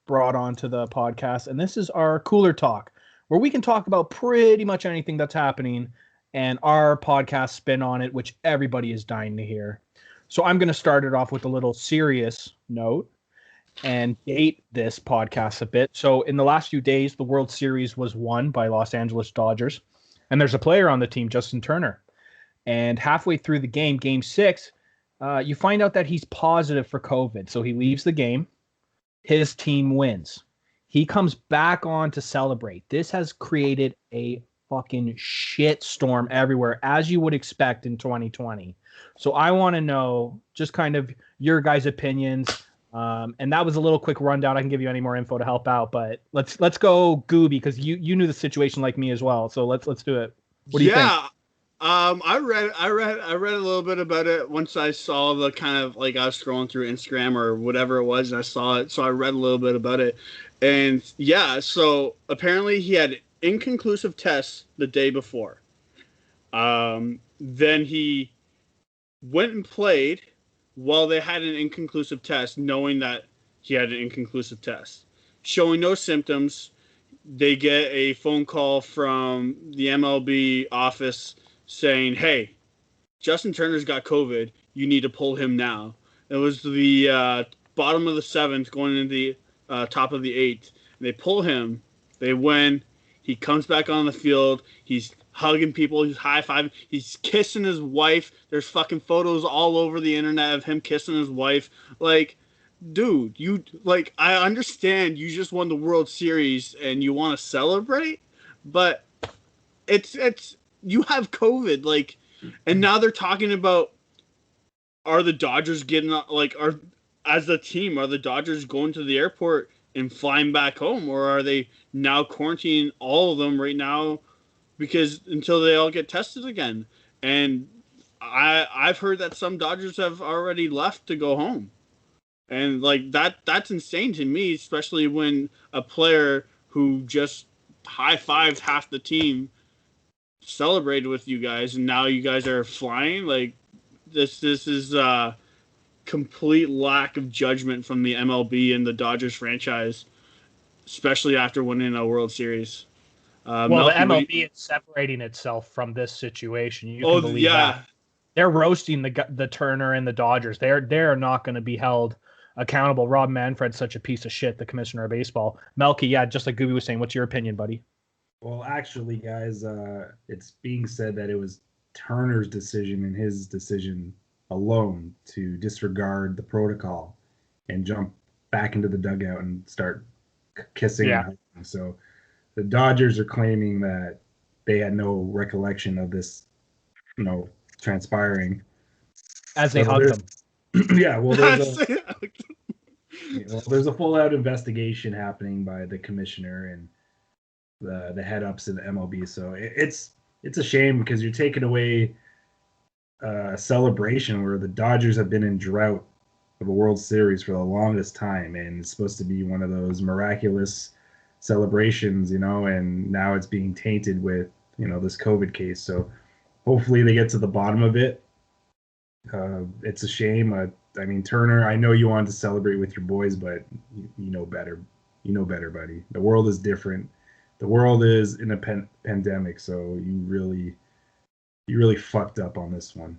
brought onto the podcast, and this is our Cooler Talk, where we can talk about pretty much anything that's happening and our podcast spin on it, which everybody is dying to hear. So I'm going to start it off with a little serious note. and date this podcast a bit. So in the last few days, the World Series was won by Los Angeles Dodgers, and there's a player on the team, Justin Turner. And halfway through the game, Game 6, you find out that he's positive for COVID. So he leaves the game. His team wins. He comes back on to celebrate. This has created a fucking shit storm everywhere, as you would expect in 2020. So I want to know just kind of your guys' opinions. And that was a little quick rundown. I can give you any more info to help out, but let's go Gooby, because you knew the situation like me as well. So let's do it. What do you think? I read a little bit about it once I saw the kind of, like, I was scrolling through Instagram or whatever it was, and I saw it. So I read a little bit about it. And yeah, so apparently he had inconclusive tests the day before. Then he went and played while they had an inconclusive test, knowing that he had an inconclusive test. Showing no symptoms, they get a phone call from the MLB office saying, hey, Justin Turner's got COVID. You need to pull him now. It was the bottom of the 7th going into the top of the 8th. And they pull him. They win. He comes back on the field. He's hugging people. He's high-fiving. He's kissing his wife. There's fucking photos all over the internet of him kissing his wife. Like, dude, I understand you just won the World Series and you want to celebrate, but it's you have COVID, like, and now they're talking about, are the Dodgers getting, like, as a team, are the Dodgers going to the airport and flying back home, or are they now quarantining all of them right now because until they all get tested again? And I've heard that some Dodgers have already left to go home. And, like, that's insane to me, especially when a player who just high-fived half the team celebrated with you guys, and now you guys are flying. Like, this is complete lack of judgment from the MLB and the Dodgers franchise, especially after winning a World Series. Well, the MLB is separating itself from this situation. You can believe that. They're roasting the Turner and the Dodgers. They're not going to be held accountable. Rob Manfred's such a piece of shit, the commissioner of baseball. Melky, yeah, just like Gooby was saying, what's your opinion, buddy? Well, actually, guys, it's being said that it was Turner's decision and his decision alone to disregard the protocol and jump back into the dugout and start kissing. Yeah. And hugging. So the Dodgers are claiming that they had no recollection of this, transpiring. As they hugged them. Yeah, well, there's a full-out investigation happening by the commissioner and the head-ups in the MLB. So it's a shame because you're taking away a celebration where the Dodgers have been in drought of a World Series for the longest time, and it's supposed to be one of those miraculous celebrations, and now it's being tainted with, this COVID case. So hopefully they get to the bottom of it. It's a shame. I mean, Turner, I know you wanted to celebrate with your boys, but you know better. You know better, buddy. The world is different. The world is in a pandemic, so you really fucked up on this one.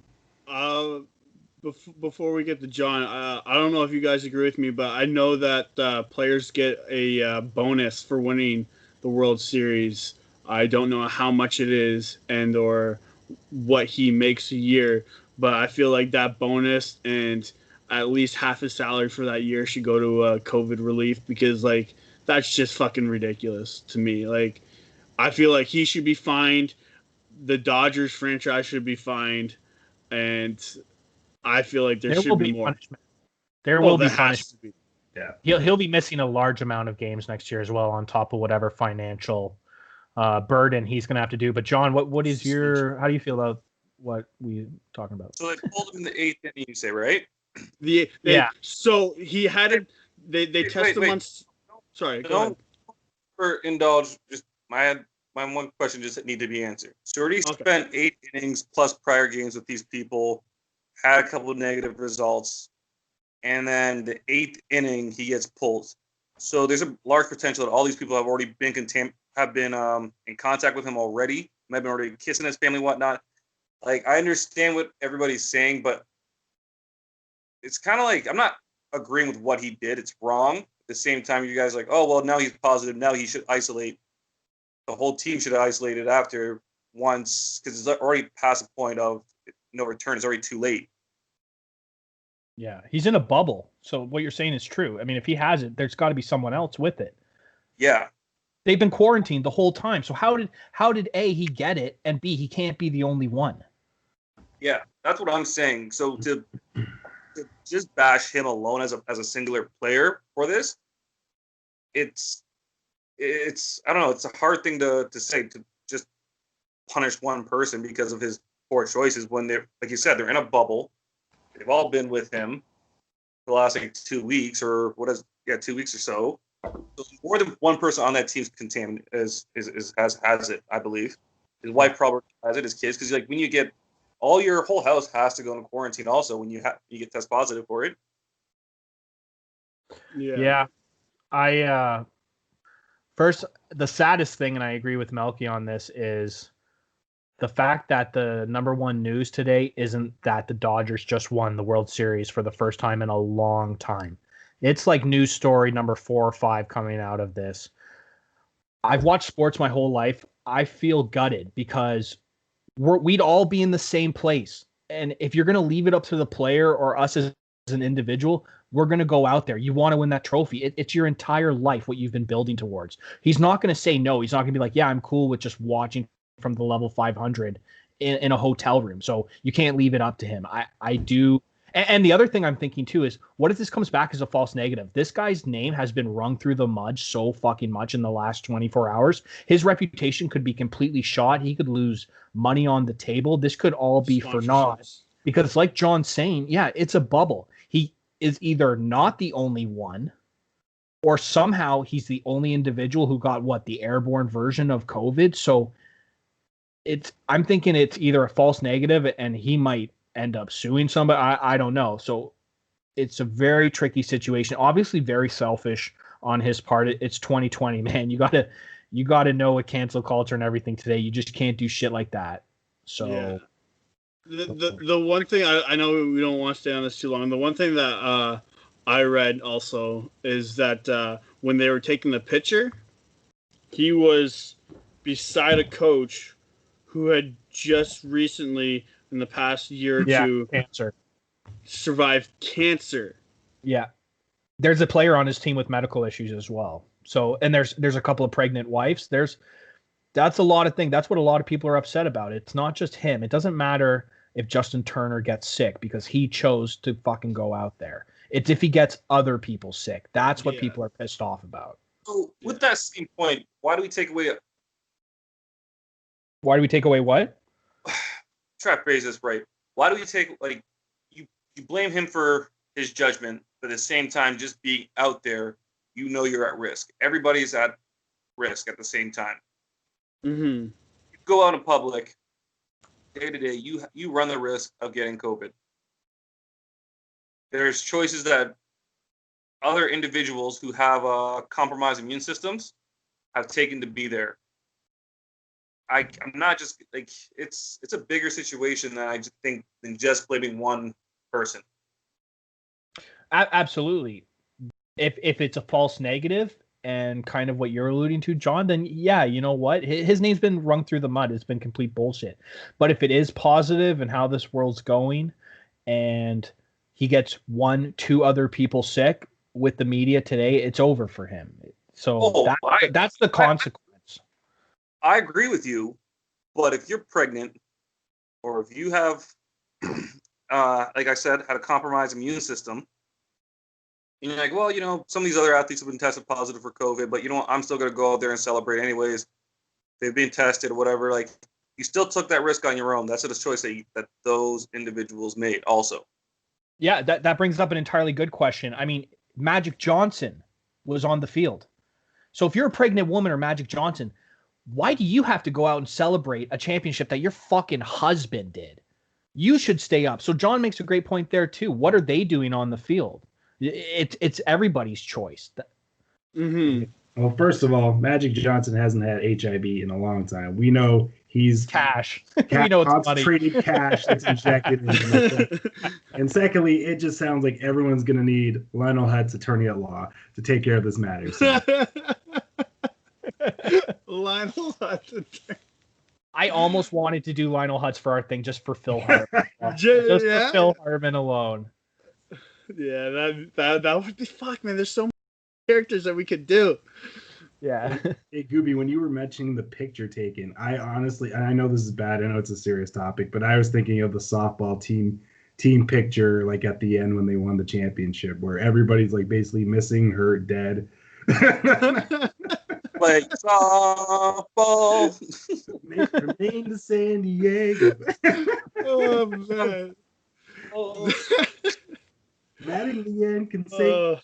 Before we get to John, I don't know if you guys agree with me, but I know that players get a bonus for winning the World Series. I don't know how much it is and or what he makes a year, but I feel like that bonus and at least half his salary for that year should go to COVID relief, because, like, that's just fucking ridiculous to me. Like, I feel like he should be fined. The Dodgers franchise should be fined, and I feel like there should be more punishment. There will be punishment. Yeah, He'll be missing a large amount of games next year as well, on top of whatever financial burden he's going to have to do. But John, what is how do you feel about what we talking about? So they pulled him in the 8th inning, you say, right? So he had they tested him on. Sorry, go ahead. For indulge, just my one question just need to be answered. So already spent 8 innings plus prior games with these people, had a couple of negative results, and then the 8th inning he gets pulled. So there's a large potential that all these people have already been in contact with him already, might have been already kissing his family, whatnot. Like, I understand what everybody's saying, but it's kind of like, I'm not agreeing with what he did. It's wrong. At the same time, you guys are like, oh, well, now he's positive. Now he should isolate. The whole team should have isolated after once, because it's already past the point of no return. It's already too late. Yeah, he's in a bubble. So what you're saying is true. I mean, if he has it, there's got to be someone else with it. Yeah. They've been quarantined the whole time. So how did A, he get it, and B, he can't be the only one? Yeah, that's what I'm saying. So to just bash him alone as a singular player for this, it's I don't know, it's a hard thing to say, to just punish one person because of his poor choices when they're, like you said, they're in a bubble. They've all been with him for the last 2 weeks or 2 weeks or so. So more than one person on that team's contaminated has it, I believe. His wife probably has it, his kids, because like when you get your whole house has to go into quarantine also when you get test positive for it. Yeah. I first, the saddest thing, and I agree with Melky on this, is the fact that the number one news today isn't that the Dodgers just won the World Series for the first time in a long time. It's like news story number 4 or 5 coming out of this. I've watched sports my whole life. I feel gutted because we'd all be in the same place. And if you're going to leave it up to the player or us as an individual, we're going to go out there. You want to win that trophy. It's your entire life, what you've been building towards. He's not going to say no. He's not going to be like, yeah, I'm cool with just watching from the level 500 in a hotel room. So you can't leave it up to him. I do. And the other thing I'm thinking too is, what if this comes back as a false negative? This guy's name has been wrung through the mud so fucking much in the last 24 hours. His reputation could be completely shot. He could lose money on the table. This could all be for naught. Because like John's saying, yeah, it's a bubble. He is either not the only one, or somehow he's the only individual who got the airborne version of COVID. So I'm thinking it's either a false negative and he might end up suing somebody. I don't know. So it's a very tricky situation. Obviously very selfish on his part. It's 2020, man. You gotta know with cancel culture and everything today. You just can't do shit like that. So yeah. The one thing I know we don't want to stay on this too long. The one thing that I read also is that when they were taking the picture, he was beside a coach who had just recently, in the past year or two, survived cancer. Yeah. There's a player on his team with medical issues as well. So, and there's a couple of pregnant wives. That's a lot of things. That's what a lot of people are upset about. It's not just him. It doesn't matter if Justin Turner gets sick because he chose to fucking go out there. It's if he gets other people sick. That's what people are pissed off about. So with that same point, why do we take away what? Try to phrase this right. Why do we take, like, you blame him for his judgment, but at the same time, just being out there, you're at risk. Everybody's at risk at the same time. Mm-hmm. You go out in public, day to day, you run the risk of getting COVID. There's choices that other individuals who have compromised immune systems have taken to be there. I'm not just like, it's a bigger situation than I just think than just blaming one person. Absolutely. If it's a false negative and kind of what you're alluding to, John, then yeah, you know what? His name's been wrung through the mud. It's been complete bullshit. But if it is positive and how this world's going and he gets 1-2 other people sick with the media today, it's over for him. So that's the consequence. I agree with you, but if you're pregnant or if you have, like I said, had a compromised immune system, and you're like, well, some of these other athletes have been tested positive for COVID, but I'm still going to go out there and celebrate anyways. They've been tested or whatever. Like, you still took that risk on your own. That's a choice that those individuals made also. Yeah, that brings up an entirely good question. I mean, Magic Johnson was on the field. So if you're a pregnant woman or Magic Johnson, why do you have to go out and celebrate a championship that your fucking husband did? You should stay up. So John makes a great point there too. What are they doing on the field? It's everybody's choice. Mm-hmm. Well, first of all, Magic Johnson hasn't had HIV in a long time. We know He's cash. We know it's money. Concentrated cash that's injected into him. And secondly, it just sounds like everyone's going to need Lionel Hutz, attorney at law, to take care of this matter. So. Lionel Hutz. I almost wanted to do Lionel Hutz for our thing just for Phil Hartman. Just for Phil Hartman alone. Yeah, that would be fuck, man. There's so many characters that we could do. Yeah. Hey, Gooby, when you were mentioning the picture taken, I honestly, and I know this is bad, I know it's a serious topic, but I was thinking of the softball team picture, like at the end when they won the championship, where everybody's like basically missing, hurt, dead. Like softball. Remain to San Diego. Oh man. Oh. Mattingly can say.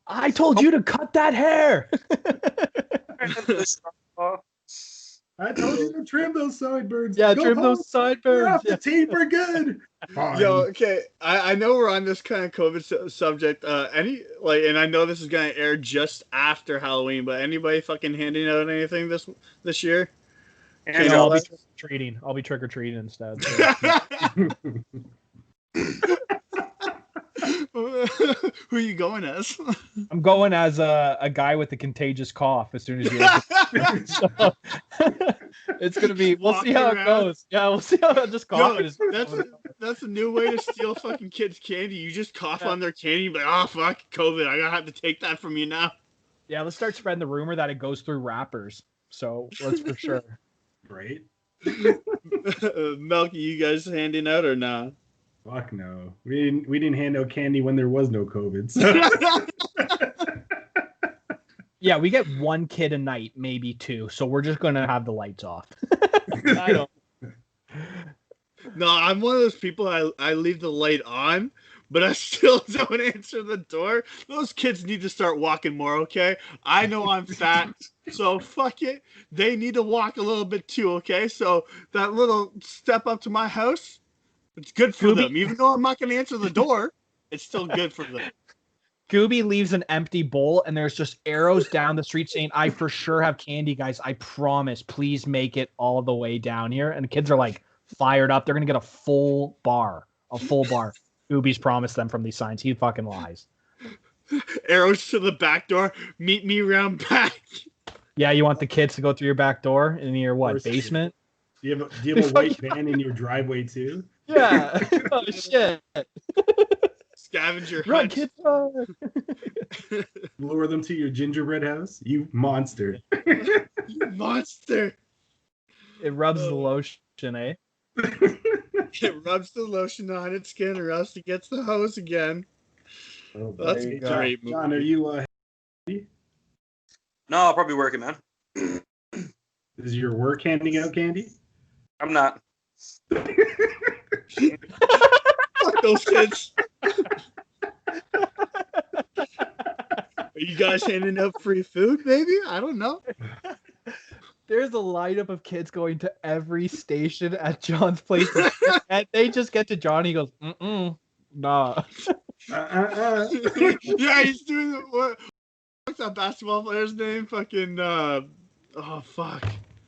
I told you to cut that hair. I told you to trim those sideburns. Yeah, Go trim home. those sideburns. We're off the team. We're good. Yo, okay. I know we're on this kind of COVID subject. And I know this is gonna air just after Halloween, but anybody fucking handing out anything this year? And I'll be trick or treating. I'll be trick or treating instead. So. Who are you going as? I'm going as a guy with a contagious cough as soon as you. So, it's gonna be. We'll see how it goes. Yeah, we'll see how just coughing is. That's a new way to steal fucking kids' candy. You just cough on their candy, but oh fuck, COVID! I gotta have to take that from you now. Yeah, let's start spreading the rumor that it goes through rappers. So let's for sure. Right. Melky, you guys handing out or not? Fuck no. We didn't hand out candy when there was no COVID. So. Yeah, we get one kid a night, maybe two. So we're just gonna have the lights off. I don't. No, I'm one of those people. I leave the light on, but I still don't answer the door. Those kids need to start walking more. Okay, I know I'm fat, so fuck it. They need to walk a little bit too. Okay, so that little step up to my house. It's good for them. Even though I'm not going to answer the door, it's still good for them. Gooby leaves an empty bowl, and there's just arrows down the street saying, I for sure have candy, guys. I promise. Please make it all the way down here. And the kids are like fired up. They're going to get a full bar. Gooby's promised them from these signs. He fucking lies. Arrows to the back door. Meet me around back. Yeah, you want the kids to go through your back door in your what, basement? Do you have a white van in your driveway too? Yeah. Oh shit. Scavenger Run, hunt. kids, run. Lure them to your gingerbread house? You monster. You monster. It rubs the lotion, eh? It rubs the lotion on its skin, or else it gets the hose again. Oh, That's hey, great. John, are you No, I'll probably working, man. is your work handing out candy? I'm not. Fuck those kids. Are you guys handing out free food, maybe? I don't know. There's a lineup of kids going to every station at John's place, and they just get to John. He goes, nah. Yeah, he's doing what's that basketball player's name? Fucking oh fuck.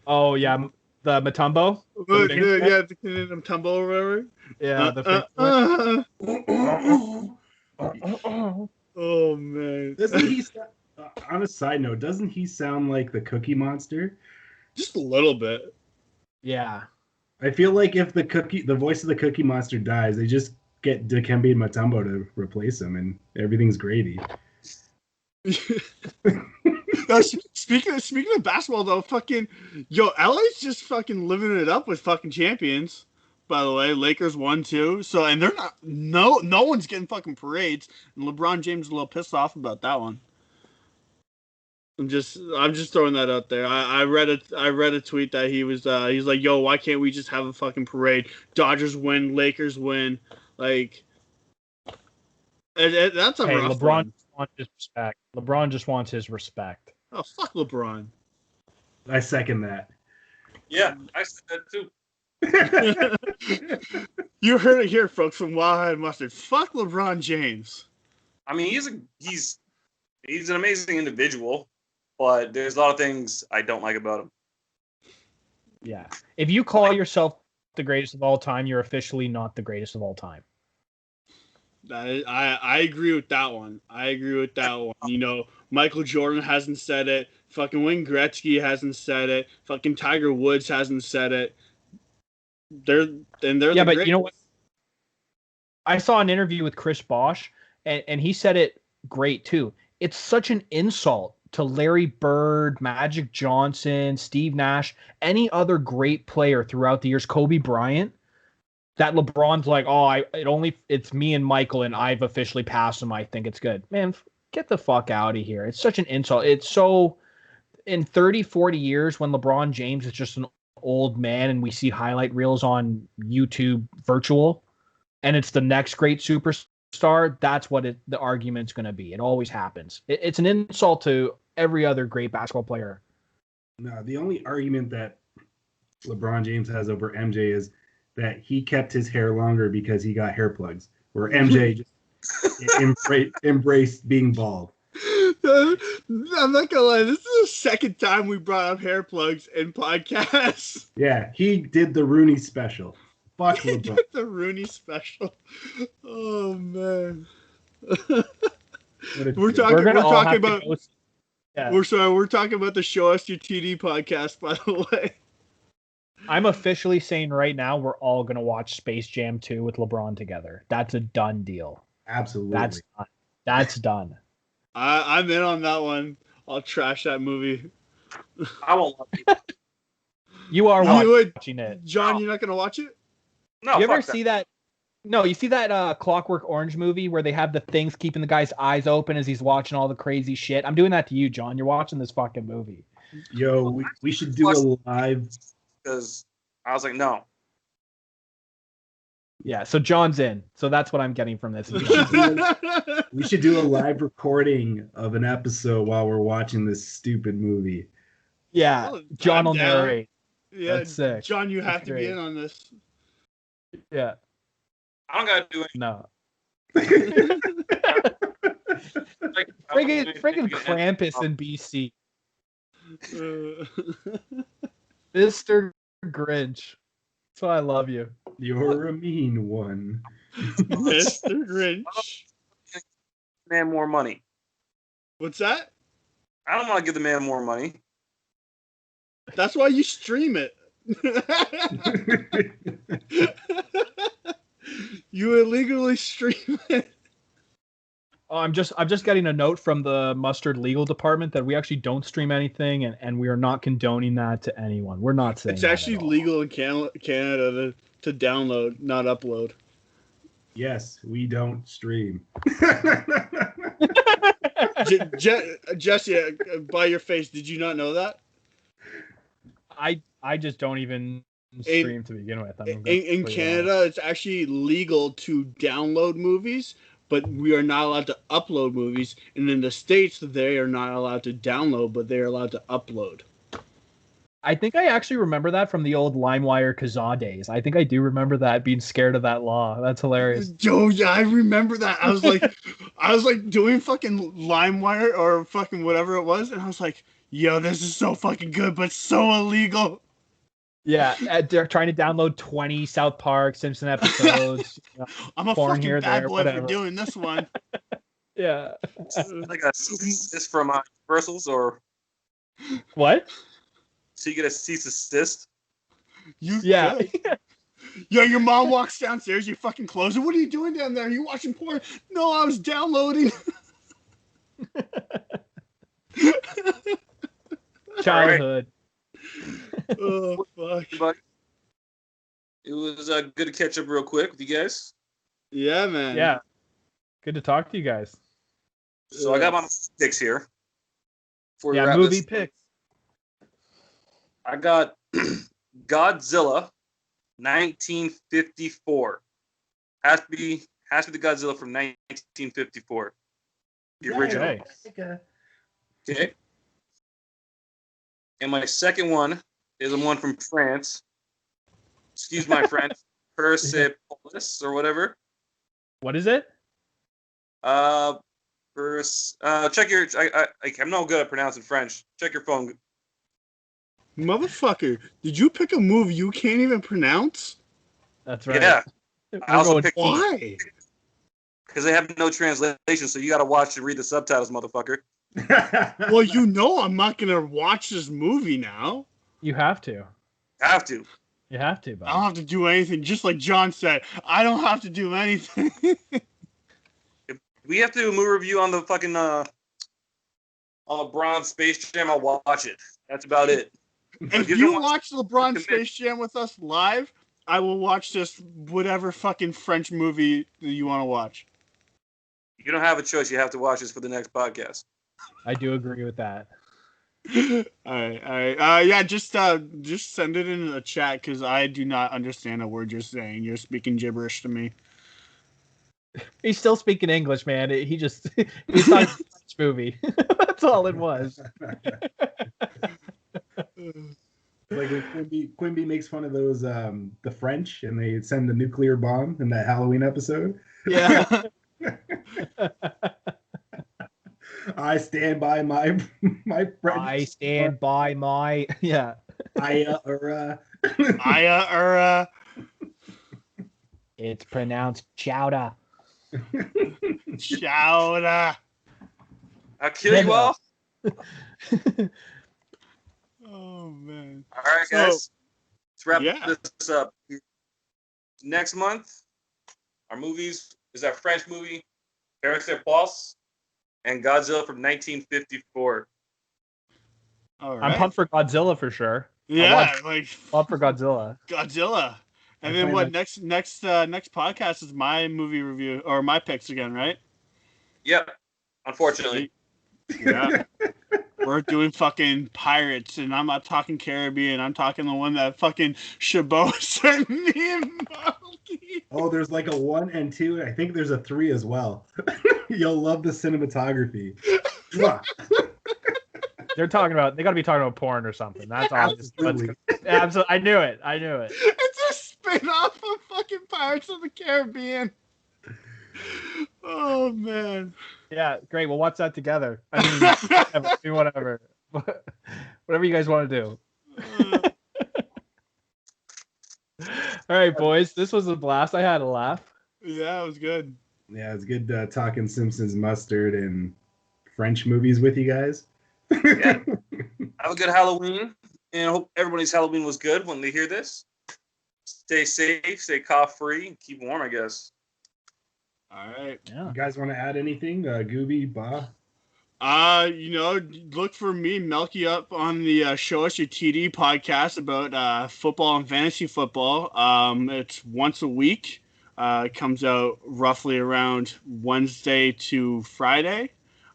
Oh yeah, the Matumbo. Yeah, the Canadian Tumbo or whatever. Yeah, Oh man. Doesn't he? On a side note, doesn't he sound like the Cookie Monster? Just a little bit. Yeah. I feel like if the voice of the Cookie Monster dies, they just get Dikembe and Matumbo to replace him, and everything's gravy. Speaking of basketball though, fucking LA's just fucking living it up with fucking champions. By the way, Lakers won too. So and they're not no one's getting fucking parades, and LeBron James is a little pissed off about that one. I'm just throwing that out there. I read a tweet that he's like, yo, why can't we just have a fucking parade? Dodgers win, Lakers win, like that's a rough LeBron one. wants his respect. LeBron just wants his respect. Oh fuck LeBron. I second that. Yeah, I said that too. You heard it here, folks, from Wild Eyed Mustard. Fuck LeBron James. I mean, he's an amazing individual. but there's a lot of things I don't like about him. Yeah. If you call yourself the greatest of all time, you're officially not the greatest of all time. I agree with that one. You know, Michael Jordan hasn't said it. Fucking Wayne Gretzky hasn't said it. Fucking Tiger Woods hasn't said it. They're Yeah, the but greatest. you know what? I saw an interview with Chris Bosch, and he said it great too. It's such an insult to Larry Bird, Magic Johnson, Steve Nash, any other great player throughout the years, Kobe Bryant, that LeBron's like, it's me and Michael, and I've officially passed him. I think it's good. Man, get the fuck out of here. It's such an insult. It's so, in 30, 40 years, when LeBron James is just an old man and we see highlight reels on YouTube virtual, and it's the next great superstar, that's what the argument's going to be. It always happens. It's an insult to every other great basketball player. No, the only argument that LeBron James has over MJ is that he kept his hair longer because he got hair plugs, where MJ just embraced being bald. I'm not gonna lie, this is the second time we brought up hair plugs in podcasts. Yeah, he did the Rooney special. Fuck LeBron. The Rooney special. Oh man. We're talking about the Show Us Your TD podcast, by the way. I'm officially saying right now we're all going to watch Space Jam 2 with LeBron together. That's a done deal. Absolutely. That's done. I'm in on that one. I'll trash that movie. I won't watch it. You are watching it. John, you're not going to watch it? No, you ever see that? No, you see that Clockwork Orange movie where they have the things keeping the guy's eyes open as he's watching all the crazy shit? I'm doing that to you, John. You're watching this fucking movie. Yo, we should do a live... Because I was like, no. Yeah, so John's in. So that's what I'm getting from this. We should do a live recording of an episode while we're watching this stupid movie. Yeah, John will narrate. Yeah, that's sick. John, you have to be in on this. Yeah. I don't gotta do it. No. Like, Friggin' Krampus in BC. Mr. Grinch. That's why I love you. You're a mean one. Mr. Grinch. Man, more money. What's that? I don't want to give the man more money. That's why you stream it. You illegally stream it. Oh, I'm just getting a note from the Mustard legal department that we actually don't stream anything, and we are not condoning that to anyone. We're not saying it's actually legal in Canada to download, not upload. Yes, we don't stream. Jesse, by your face, did you not know that? I just don't even stream to begin with. In Canada, it's actually legal to download movies, but we are not allowed to upload movies. And in the States, they are not allowed to download, but they are allowed to upload. I think I actually remember that from the old LimeWire Kazaa days. I think I do remember that, being scared of that law. That's hilarious. Joe, yeah, I remember that. I was like doing fucking LimeWire or fucking whatever it was, and I was like, yo, this is so fucking good, but so illegal. Yeah, they're trying to download 20 South Park, Simpson episodes. I'm a fucking bad boy for doing this one. Yeah. Like a cease from Universals or what? So you get a cease assist? Yeah. Yo, your mom walks downstairs, you fucking close it. What are you doing down there? Are you watching porn? No, I was downloading. Childhood. Oh, fuck. It was good to catch up real quick with you guys. Yeah, man. Yeah. Good to talk to you guys. So I got my picks here. Yeah, movie picks. I got Godzilla 1954. Has to be the Godzilla from 1954. The original. Okay. And my second one is the one from France. Excuse my French. Persepolis or whatever. What is it? First, check your. I'm not good at pronouncing French. Check your phone. Motherfucker, did you pick a movie you can't even pronounce? That's right. Yeah. I also picked why? Because they have no translation, so you got to watch and read the subtitles, motherfucker. Well, you know I'm not gonna watch this movie now. You have to. Have to. You have to, buddy. I don't have to do anything. Just like John said, I don't have to do anything. If we have to do a movie review on the fucking on LeBron Space Jam, I'll watch it. That's about it. If you watch LeBron Space Jam with us live, I will watch this whatever fucking French movie you want to watch. You don't have a choice. You have to watch this for the next podcast. I do agree with that. All right. Yeah, just send it in the chat because I do not understand a word you're saying. You're speaking gibberish to me. He's still speaking English, man. He's talking French movie. That's all it was. Like when Quimby makes fun of those the French and they send the nuclear bomb in that Halloween episode. Yeah. I stand by my French. I stand by my It's pronounced chowder. Chowder. I'll kill you all. Oh man. All right, guys. Let's wrap this up. Next month, our movies is our French movie, Paris et Pulse, and Godzilla from 1954. All right. I'm pumped for Godzilla for sure. Yeah, pumped for Godzilla. And then what? Next podcast is my movie review or my picks again, right? Yep. Unfortunately. Yeah. We're doing fucking pirates, and I'm not talking Caribbean. I'm talking the one that fucking Chabot sent me and Malky. Oh, there's like a 1 and 2. I think there's a 3 as well. You'll love the cinematography. They got to be talking about porn or something. That's all. Absolutely. Absolutely. I knew it. It's a spin-off of fucking Pirates of the Caribbean. Oh man. Yeah, great. We'll watch that together. I mean, whatever. Whatever you guys want to do. All right, boys. This was a blast. I had a laugh. Yeah, it was good. Yeah, it's good talking Simpsons, mustard, and French movies with you guys. Yeah. Have a good Halloween, and I hope everybody's Halloween was good when they hear this. Stay safe, stay cough-free, and keep warm, I guess. All right. Yeah. You guys want to add anything? Gooby, Ba? Look for me, Melky, up on the Show Us Your TD podcast about football and fantasy football. It's once a week. It comes out roughly around Wednesday to Friday.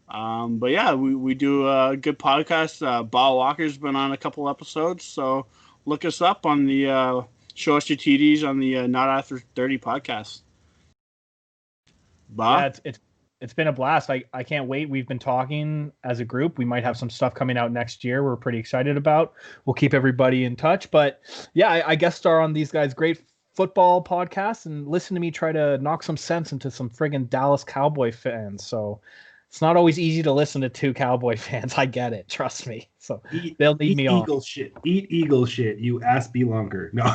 But yeah, we do a good podcast. Ba Walker's been on a couple episodes, so look us up on the Show Us Your TDs on the Not After 30 podcast. Yeah, it's been a blast. I can't wait. We've been talking as a group. We might have some stuff coming out next year we're pretty excited about. We'll keep everybody in touch. But yeah, I guest star on these guys' great football podcasts and listen to me try to knock some sense into some friggin' Dallas Cowboy fans. So it's not always easy to listen to two Cowboy fans. I get it. Trust me. So they'll leave me on. Eat eagle shit. You ass be longer. No.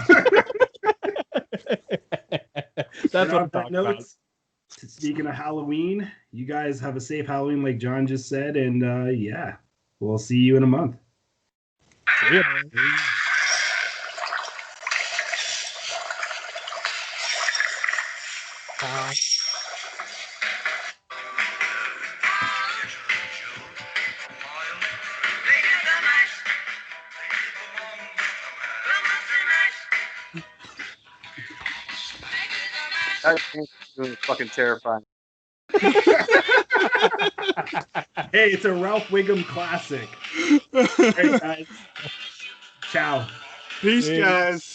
That's what I'm talking about. Speaking of Halloween, you guys have a safe Halloween like John just said. And yeah, we'll see you in a month. See ya. That is fucking terrifying. Hey, it's a Ralph Wiggum classic. All right, guys. Ciao. Peace, guys.